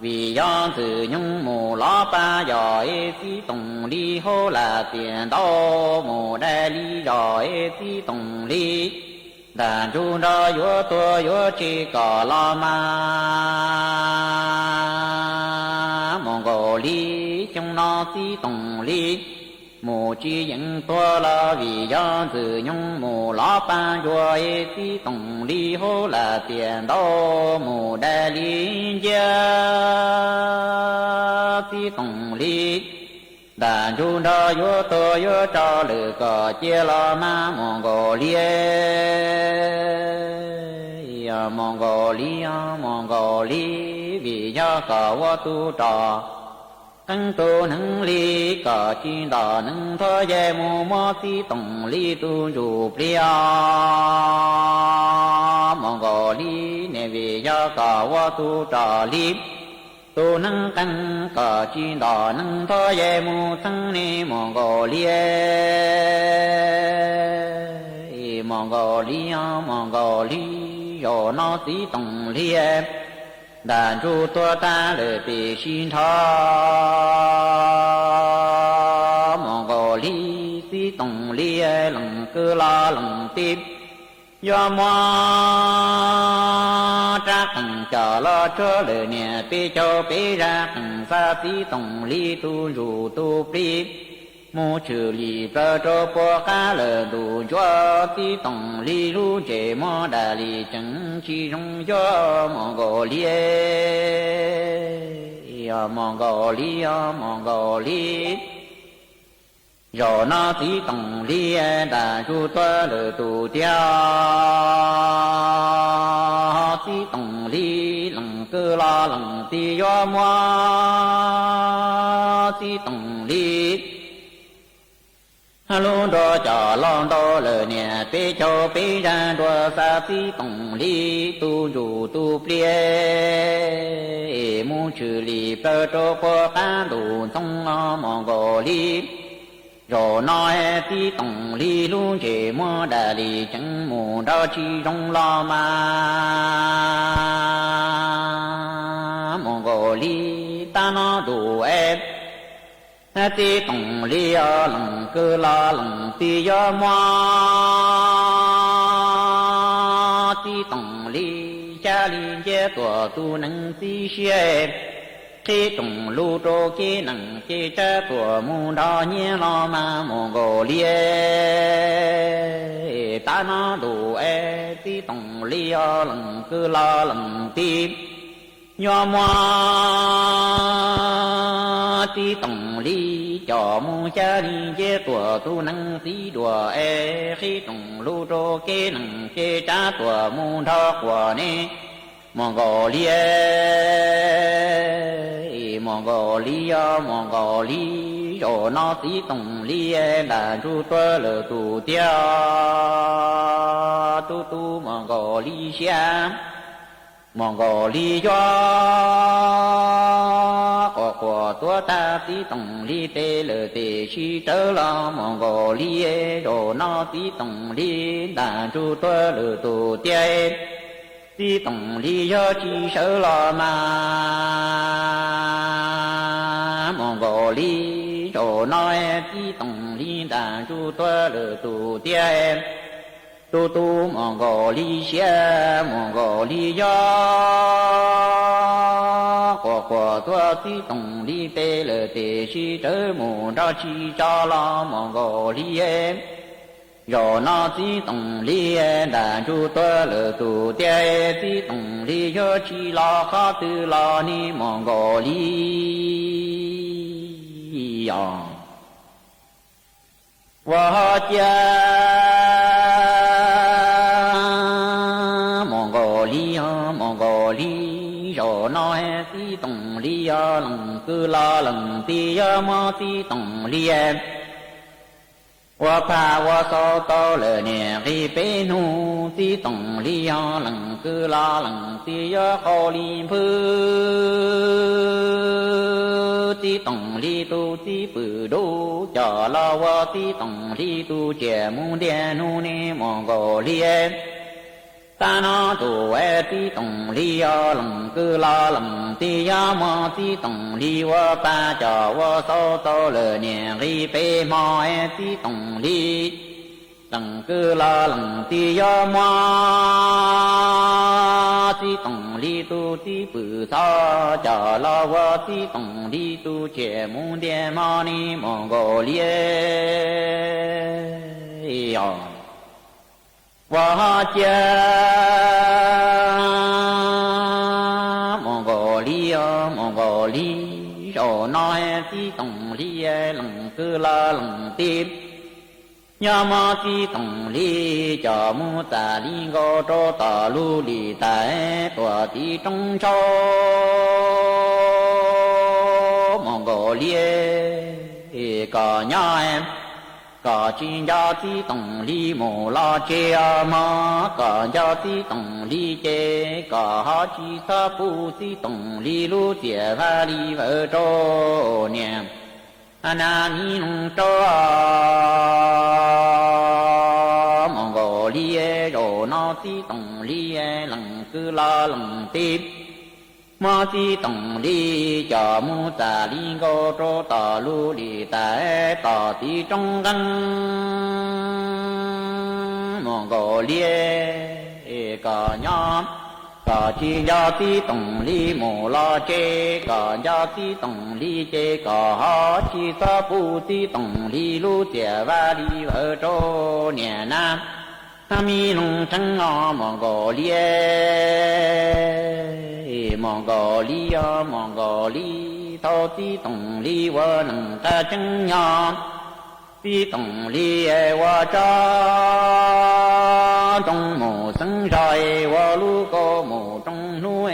Speaker 16: vì do từ nhung mù lo ba giỏi tí tùng ly hô là tiền đô mù đa ly giỏi tí tùng ly đàn chu đó vô tua vô chi cỏ lo ma mong cổ ly trong nó tí tùng ly mù chi những tua lo vì do từ nhung mù lo ba giỏi tí tùng ly hô là tiền đô mù đa ly gia tí tùng ly đàn chu đó vô tô vô cho lử cỏ chia lo ma mong cổ ly vì do cỏ vô tu trò tăng tu nâng ly cỏ chi đỏ nâng thơ dê mù mô tí tùng ly tu dù plia mong cổ ly nè vì do cỏ vô tu trò ly tu nâng căng cỏ chi đỏ nâng thơ dê mù tăng ni mong cổ ly yo nó tí tùng ly đàn chu tua ta lệ bị xin thọ mong cổ ly tí tùng ly lòng cơ la lòng tim do mo ra thằng chờ lo cho lời nè pi cho pi ra thằng sa tí tổng li tu rù tu pi mu trừ li bơ cho po cá lờ đủ cho tí tổng li lu chế mo đà li chẳng chi rong cho Mongolia rồi nó tí tổng li đà chu toa lờ tù tia tí tổng li lần cơ la lần tí do mua tí tổng li Hello đo cho lon đo lờ nè bê cho bê ra đo sa tí tổng li tu dù tu plie mu trừ li bơ cho qua cá đủ thông Mongolia rồi nói tí tổng li lu chế mua đà li chẳng mù đo chi trong lo mà Mongolia ta nó đủ em tí tổng li lần cơ la lần tí do mua tí tổng li cha li chế tổ tu nâng tí xe khi tổng lưu trô kế nặng chế cha tổ mù đo nhé lo mà Mongolia ta nó đủ tí tổng li lần cơ la lần tí do mua tí tổng li cho mu cha đi chế tổ tu năng tí đùa khi tổng lưu trô kế nặng chế cha tổ mù đo của nè Mongolia rồi nó tí tổng li là ru toa lờ tù tia tu Mongolia của tua ta tí tổng li tê lờ tê chi tớ lo Mongolia rồi nó tí tổng li là ru toa lờ tù tia tí tổng li do chi sở lo mà Mongolia rồi nói tí tổng li đã chu toa lờ tù tia tu Mongolia của tua tí tổng li tê lờ tê chi trở mù ra chi cho lo Mongolia rồi nó tí tổng li đã chu toa lờ tù tia tí tổng li do chi lo khó tư lo ni Mongolia và cha Mongolia rồi nó tí tổng li lần cứ lo lần tí mò tí tổng li wa pa wa so to le ne ri pe nu ti tong li ya lần cứ la lần ti ya kho li phu ti tong li tu ti pu do cha la wa ti tong li tu che mu de nu ne Mongolia ta nó tu ti tong li ya lần cứ la lần ti ya ma ti tong li wa pa cha wa so to le ne ri pe ma ti tong li lần cứ la lần ti ya ma ti tong li tu ti pu sa cha la wa ti tong li tu che mu de ma ni Mongolia và cha Mongolia rồi nói tí tổng li lần cứ la lần tiếp nhà ma tí tổng li cho mu ta li ngô cho ta lu li tại tòa tí trong cho Mongolia có nhà em có chi gia tí tổng li mồ la chê ma có gia tí tổng li chê có ha chi sa phu tí tổng li lu tia va li vợ trô niệm na ni nung trô Mongolia rồi nó tí tổng li lần cứ la lần tiếp ma ti tổng li cho mu ta li ngô trô ta lu li ta ti trong căn Mongolia cả nhóm cả chi gia ti tổng lý mô la chê cả gia ti tổng lý chê cả ha chi sa pu ti tổng lý lu tia va li vợ trô nhà nam tham mi nông trăng ngọ Mongolia thao ti tổng lý vợ nâng ta trăng nhỏ ti tổng lý wa cha trong mồ sân rải wa lu có mồ trong núi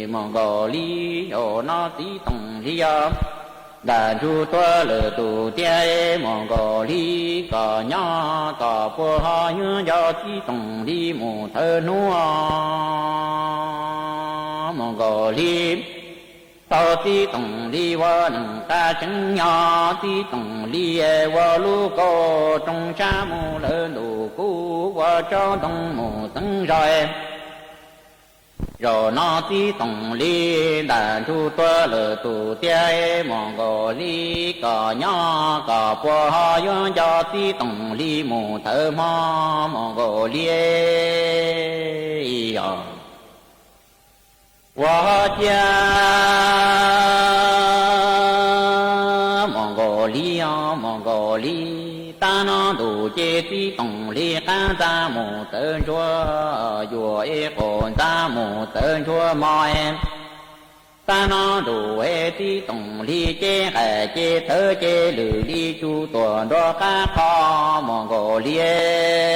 Speaker 16: Mongolia ở nó tí tổng lý đàn chu tua lờ tù tia Mongolia cả nhỏ cả bùa ha như do tí tổng lý mồ thơ núi Mongolia tao ti tổng lý wa nâng ta chân nhỏ ti tổng lý wa lu có trong cha mù lỡ đủ cú wa cho đông mù tấn rồi rồi nó ti tổng lý đàn chu tua lỡ tù tia Mongolia cả nhỏ cả bùa ha yon cho ti tổng lý mù thơ ma Mongolia wa cha Mongolia ta nó đủ chế tí tổng lý ta ra mù tên chúa dùa ế hồn ta mù tên chúa mò em ta nó đủ tí tổng lý chế hệ chế thơ chế lử đi chu tuần đó cá kho Mongolia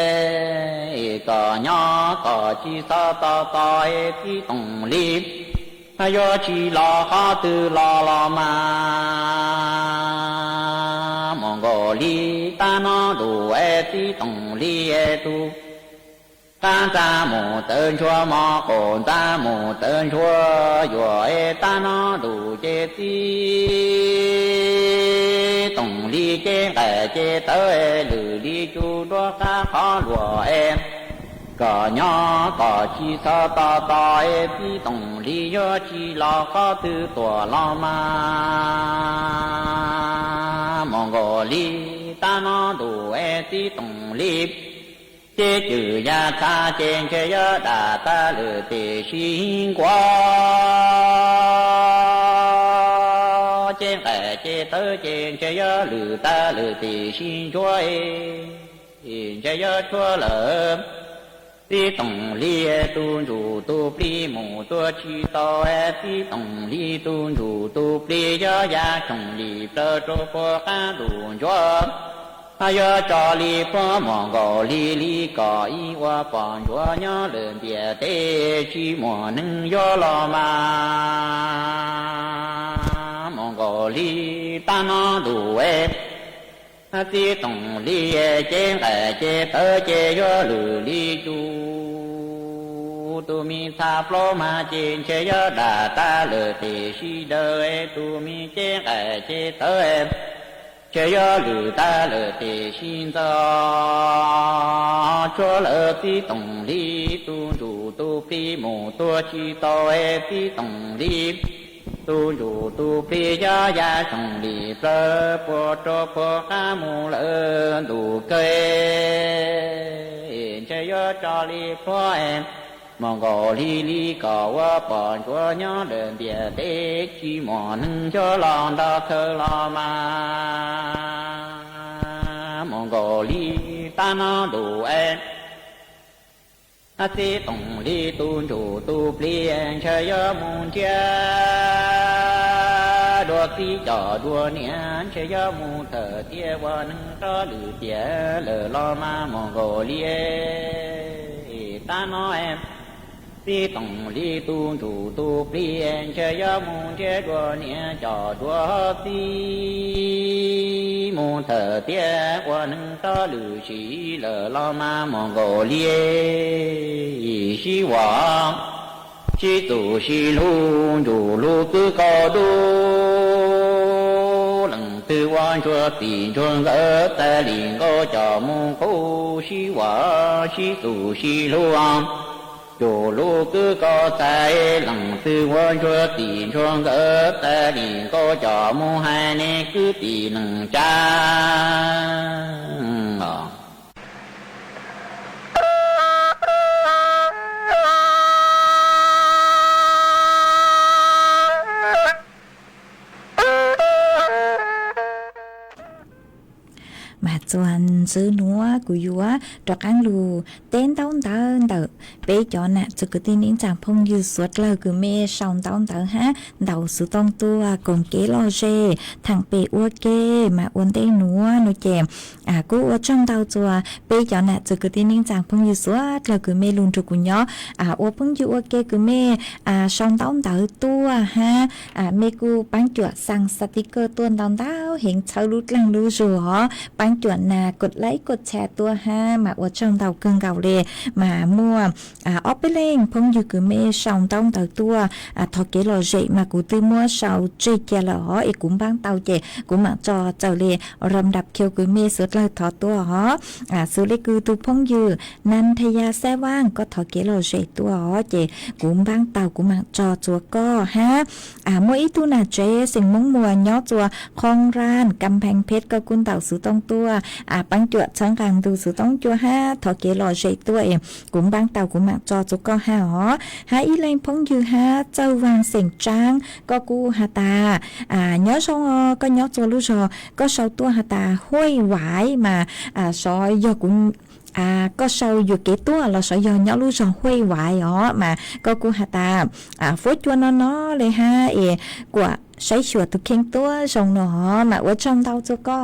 Speaker 16: cả nhỏ cả chi sa ta ta tí tổng lý yo chi la ha tu la ma Mongolia ta nó đủ ti tổng lý tu ta ta mù tên chúa ma còn ta mù tên chúa yo ta nó đủ chế ti tổng lý chế hệ chế tới lử đi chu đó cá khó lùa em cả nhỏ cả chi sa ta ta ti tổng lý yo chi la ha tu tua la ma Mongolia ta nó đủ ti tổng lý chế trừ gia ta trên chế yo đà ta lử tề xin qua chế hệ chế tới trên chế yo lử ta lử tề xin chúa chế yo chúa lỡ ti tổng lý tu chủ tu pli mù tu chi to ti tổng lý tu chủ tu pli cho gia trọng lý tơ trô phô khá đủ cho yo cho lý phô Mongolia lý có ý hoa bọn chúa nhớ lần bìa tê chi mùa nâng yo lo ma Mongolia ta nó đủ ti tổng lý chế hệ chế tơ chế yo lử lý chu tu mi tha plo ma chế chế yo đà ta lử tề si đơ tu mi chế hệ chế tơ chế yo lử ta lử tề xin tơ cho lử ti tổng lý tu chủ tu phi mù tu chi to ti tổng lý tu chủ tu phi cho gia trọng lý phơ po cho po ca mù lỡ đủ cây chơi yo cho lý phơ em Mongolia lý có wa bọn chúa nhớ đơn bìa đế chi mò nâng cho lòng đa thơ lo ma Mongolia ta nó đủ em ti tổng lý tu chủ tu phi chơi yo môn cha đua ti trò đua niên chơi yo mu thở tia qua nâng cho lử tia lờ lo ma Mongolia ta nói em ti tổng lý tu chủ tu phi chơi yo môn cha đua niên trò đua ti mu thở tia qua nâng cho lử chỉ lờ lo ma Mongolia si hòa chi tu si lu du lu tư co du lần tư quan chúa tiền chuông gỡ ta liền có cho môn cô si hòa chi tu si lu chủ lũ cứ có trái lặng tư quân chúa tỷ chuông gỡ ta đi có cho mu hai nè cứ tỷ nâng cha
Speaker 15: mà chuan giữ núa của yúa trọc ăn lù tên tao tao bé cho nè cho cái tin những chàng phong như suốt lời cứ mê sòng tao ha đầu sự tông tua cùng kế lo dê thằng bé ua kê mà uốn tên núa nó chèm cú ua trong tao chùa bé cho nè cho cái tin những chàng phong như suốt lời cứ mê luôn trục của nhó ua phong như ua kê cứ mê sòng tao tua ha mê cu bán chuột sang sticker tuôn tao hiện sau lút lăng lú rùa bán chuẩn làกดไลค์กดแชร์ตัวห้ามาอวดช่องเต่าเกิงเก่าเลยมามั่วออฟไปเล่งพงอยู่คือเมย์ช่องต้องเต่าตัวทอเกลอเจมากูตื้อมั่วเสาเจเกลอเอกุมบ้างเต่าเจกูมาจอเจ้าเลยรำดับเคียวคือเมย์สุดเลยทอตัวฮะสุดเลยคือตัวพงอยู่นันทยาแซ่ว่างก็ทอเกลอเจตัวฮะเจกุมบ้างเต่ากูมาจอจัวก็ฮะมั่วอีตัวน่ะเจสิ่งมงมัวย่อจัวคลองร้านกำแพงเพชรก็กุนเต่าสุต้องตัวปังจวดช่างกลางดูสุต้องจัวห้าถอเกลอเจตัวเองกุมบางเต่ากุมมาจอจุกก็ห้าหอหาอีเลงพงอยู่ห้าเจ้าวางเสียงจ้างก็กูหาตาย้อชงก็ย้อจัวลูกชอก็เสาตัวหาตาห้วยหวายมาซอยยอกุมก็เศร้าอยู่เกตัวเราสอยย้อนลูกสองห้วยไหวอ๋อมาก็กูหาตาฟุ้ยจวนน้อเลยฮะกว่าใช้ชัวตุเข่งตัวส่งหนอมาว่าช่องเตาจะก็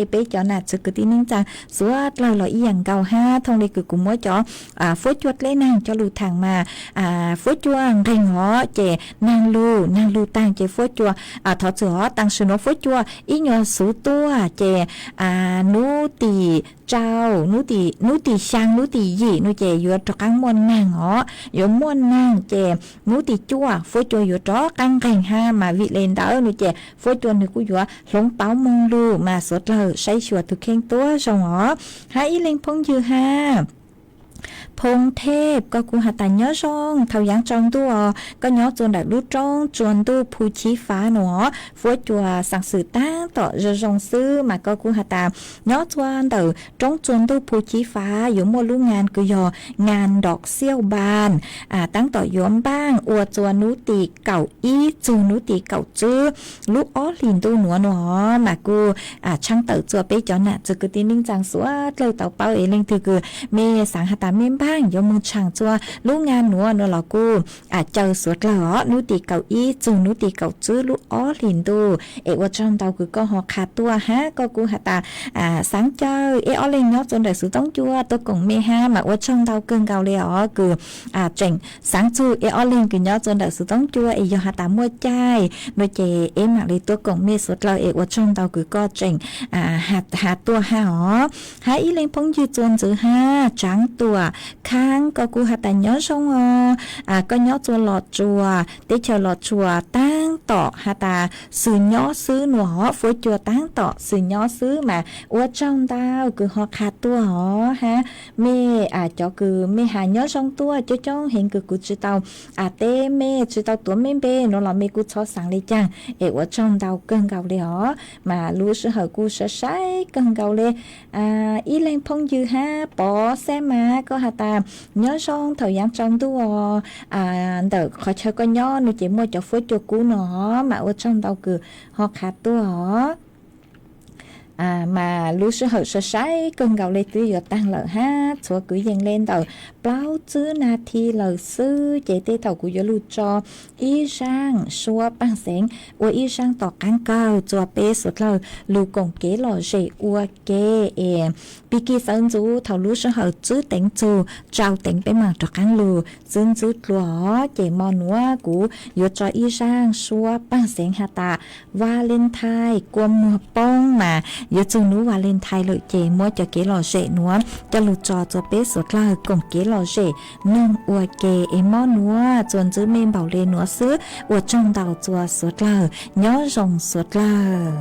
Speaker 15: เป๊จอน่ะจะกตีนิ่งจังสวดเราอีอย่างเก่าห้าทองเลยคือกูมั่วจอฟุ้ยจวดเล่นางจะลูทางมาฟุ้ยจวงเร่งหอเจนางลูตังเจฟุ้ยจัวถอดเสือตังสุนฟุ้ยจัวอีหยอสูตัวเจนูตีเจ้านูตีช่างนูตียี่นูเจอยู่ตะกังมวนนางหออยู่มวนนางเจนูตีจัวฟุ้ยจัวอยู่ตะกังแข่งห้ามาวิเลนนูเจฟุ้ยจัวนึกกูอยู่หลงเป้ามงลูมาสดเลยใช้ชัวตุเข่งตัวส่งหอหาอีเลงพงอยู่ห้าพงเทพก็กูหาแต่ย้อช่องเท่ายังจองตัวก็ย้อจนได้รู้จ้องจวนตู้ผู้ชี้ฟ้าหนอฟัวจัวสั่งสื่อตั้งต่อจะจงซื้อมาก็กูหาแต่ย้อจวนเต๋อจ้องจวนตู้ผู้ชี้ฟ้าอยู่มัวรู้งานก็ยองานดอกเซี่ยวบานตั้งต่อย้อมบ้างอวดจวนนุติเก่าอีจูนุติเก่าจื้อลูกอ้อลินตู้หนัวหนอมากูช่างเต๋อจัวไปจอน่ะจะกูตีนิ่งจังสวดเลยเต่าเป้าเอเล่งถือคือเมสังหตาเมมบ้างยมือช่างจัวลูกงานหนัวหลอกูเจอสวดหล่อนุติเก่าอีจูนุติเก่าจื้อลูกอ้อลินตูว่าจังเตาคือก็หอขาตัวฮะก็กูหาตาสังเจออ้อเล่งเนาะจนได้สุต้องจัวตัวกงเมฮามาว่าจังเตาเกินเก่าเลยคือเจ๋งสังจูอ้อเล่งคือเนาะจนได้สุต้องจัวยอหาตามัวใจโดยเจมาเลยตัวกงเมสวดเราว่าจังเตาคือก็เจ๋งหาตัวหาหาอีเล่งพงยืดจนจื้อห้าจังตัวค้างก็กูหาแต่ย้อช่องก็ย้อจัวหลอดจัวได้เชอหลอดจัวตั้งต่อหาตาสื่อย้อซื้อหนอฟุ้ยจัวตั้งต่อสื่อย้อซื้อมาว่าจ้องดาวคือหอขาดตัวหอฮะเมจะคือเมหาย้อช่องตัวจะจ้องเห็นคือกูจือเตาเต้เมจือเตาตัวเมเบนเราเมกูชอสั่งเลยจังว่าจ้องดาวเกินเก่าเลยหอมารู้สึกเหรอกูใช้เกินเก่าเลยอีแรงพงยือฮะปอแซมาก็หาตาnhớ son thời gian trong tu đợt khỏi chơi con nhớ nó chỉ mua cho phối cho cú nó mà ở trong tàu cứ họ khát tu họ mà lúc sự hậu sái cơn gạo lên tươi giờ tăng lợi ha số cứ dần lên tàu bao chữ na thi lời sư chạy tới tàu của giờ lưu cho y sang xua băng sáng và y sang tỏ cán cao cho bé sốt lời lưu còn kế lò dễ ua kế bị kia sơn chú thầu lúc sự hậu chữ tỉnh chú trao tỉnh bé mà cho cán lưu dân chú lúa chạy mò núa của giờ cho y sang xua băng sáng hà ta Valentine qua mùa bông mà giờ chú núa Valentine lợi chạy mua cho kế lò dễ núa cho lưu cho bé sốt lời còn kế lò dễ nông ua kê mò núa chuẩn giữ mềm bảo lên núa sữa ua trong đầu chùa sốt lờ nhớ rồng sốt lờ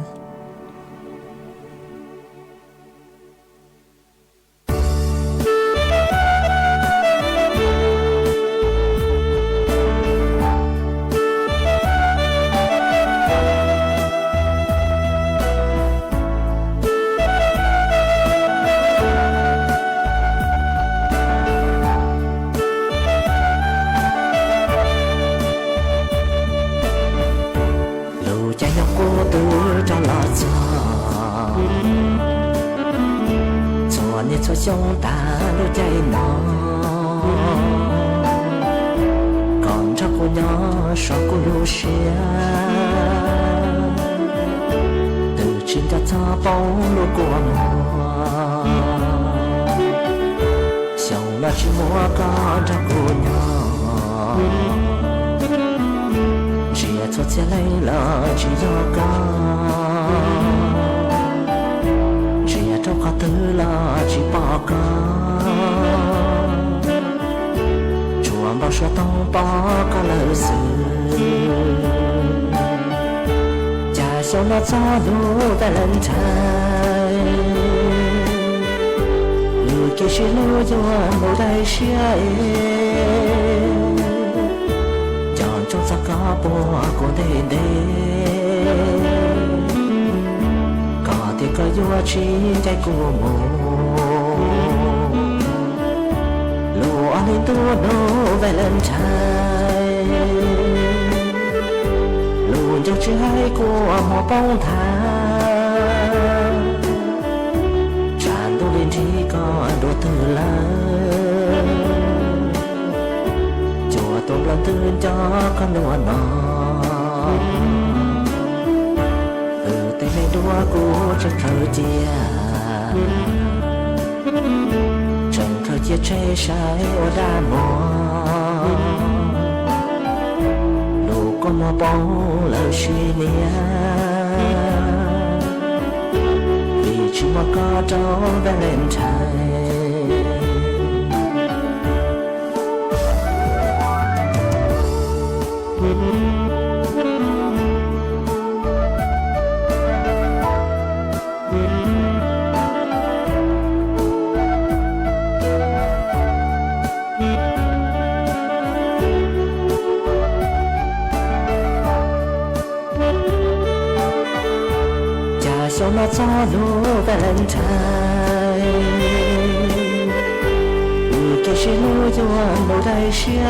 Speaker 17: cho chúng ta đôi dây nó còn cho cô nhỏ cho cô lưu xia từ trên ta cho bóng luôn của mùa xong nó chỉ mua con cho cô nhỏ chỉ cho sẽ lấy lỡ chỉ do con chỉ trong khó tư là chỉ bỏ con chùa bao số tông bỏ có lời sự cha số nó cho đủ về lần trời người kia chỉ lưu cho một đây xia chọn trong sắc có bùa của đêm đêm có thể có vua chỉใจcủa mồ lúa lên tua nô về lần trời luôn cho trái của một bông thả tràn tôi lên chỉ có đồ từ lớn chùa tôi là tư cho con đùa nó tay này đua của chân khởi chia chân khởi chia che trái ở đa mò đủ có mò bóng lời suy nia vì chỉ mà có trâu đã lên trời nó cho đủ về lần trời người kia chỉ lưu cho một đây xia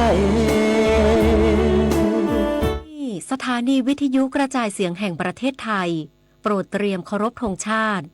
Speaker 18: สถานีวิทยุกระจายเสียงแห่งประเทศไทยโปรดเตรียมเคารพธงชาติ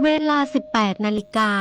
Speaker 18: เวลา 18 นาฬิกา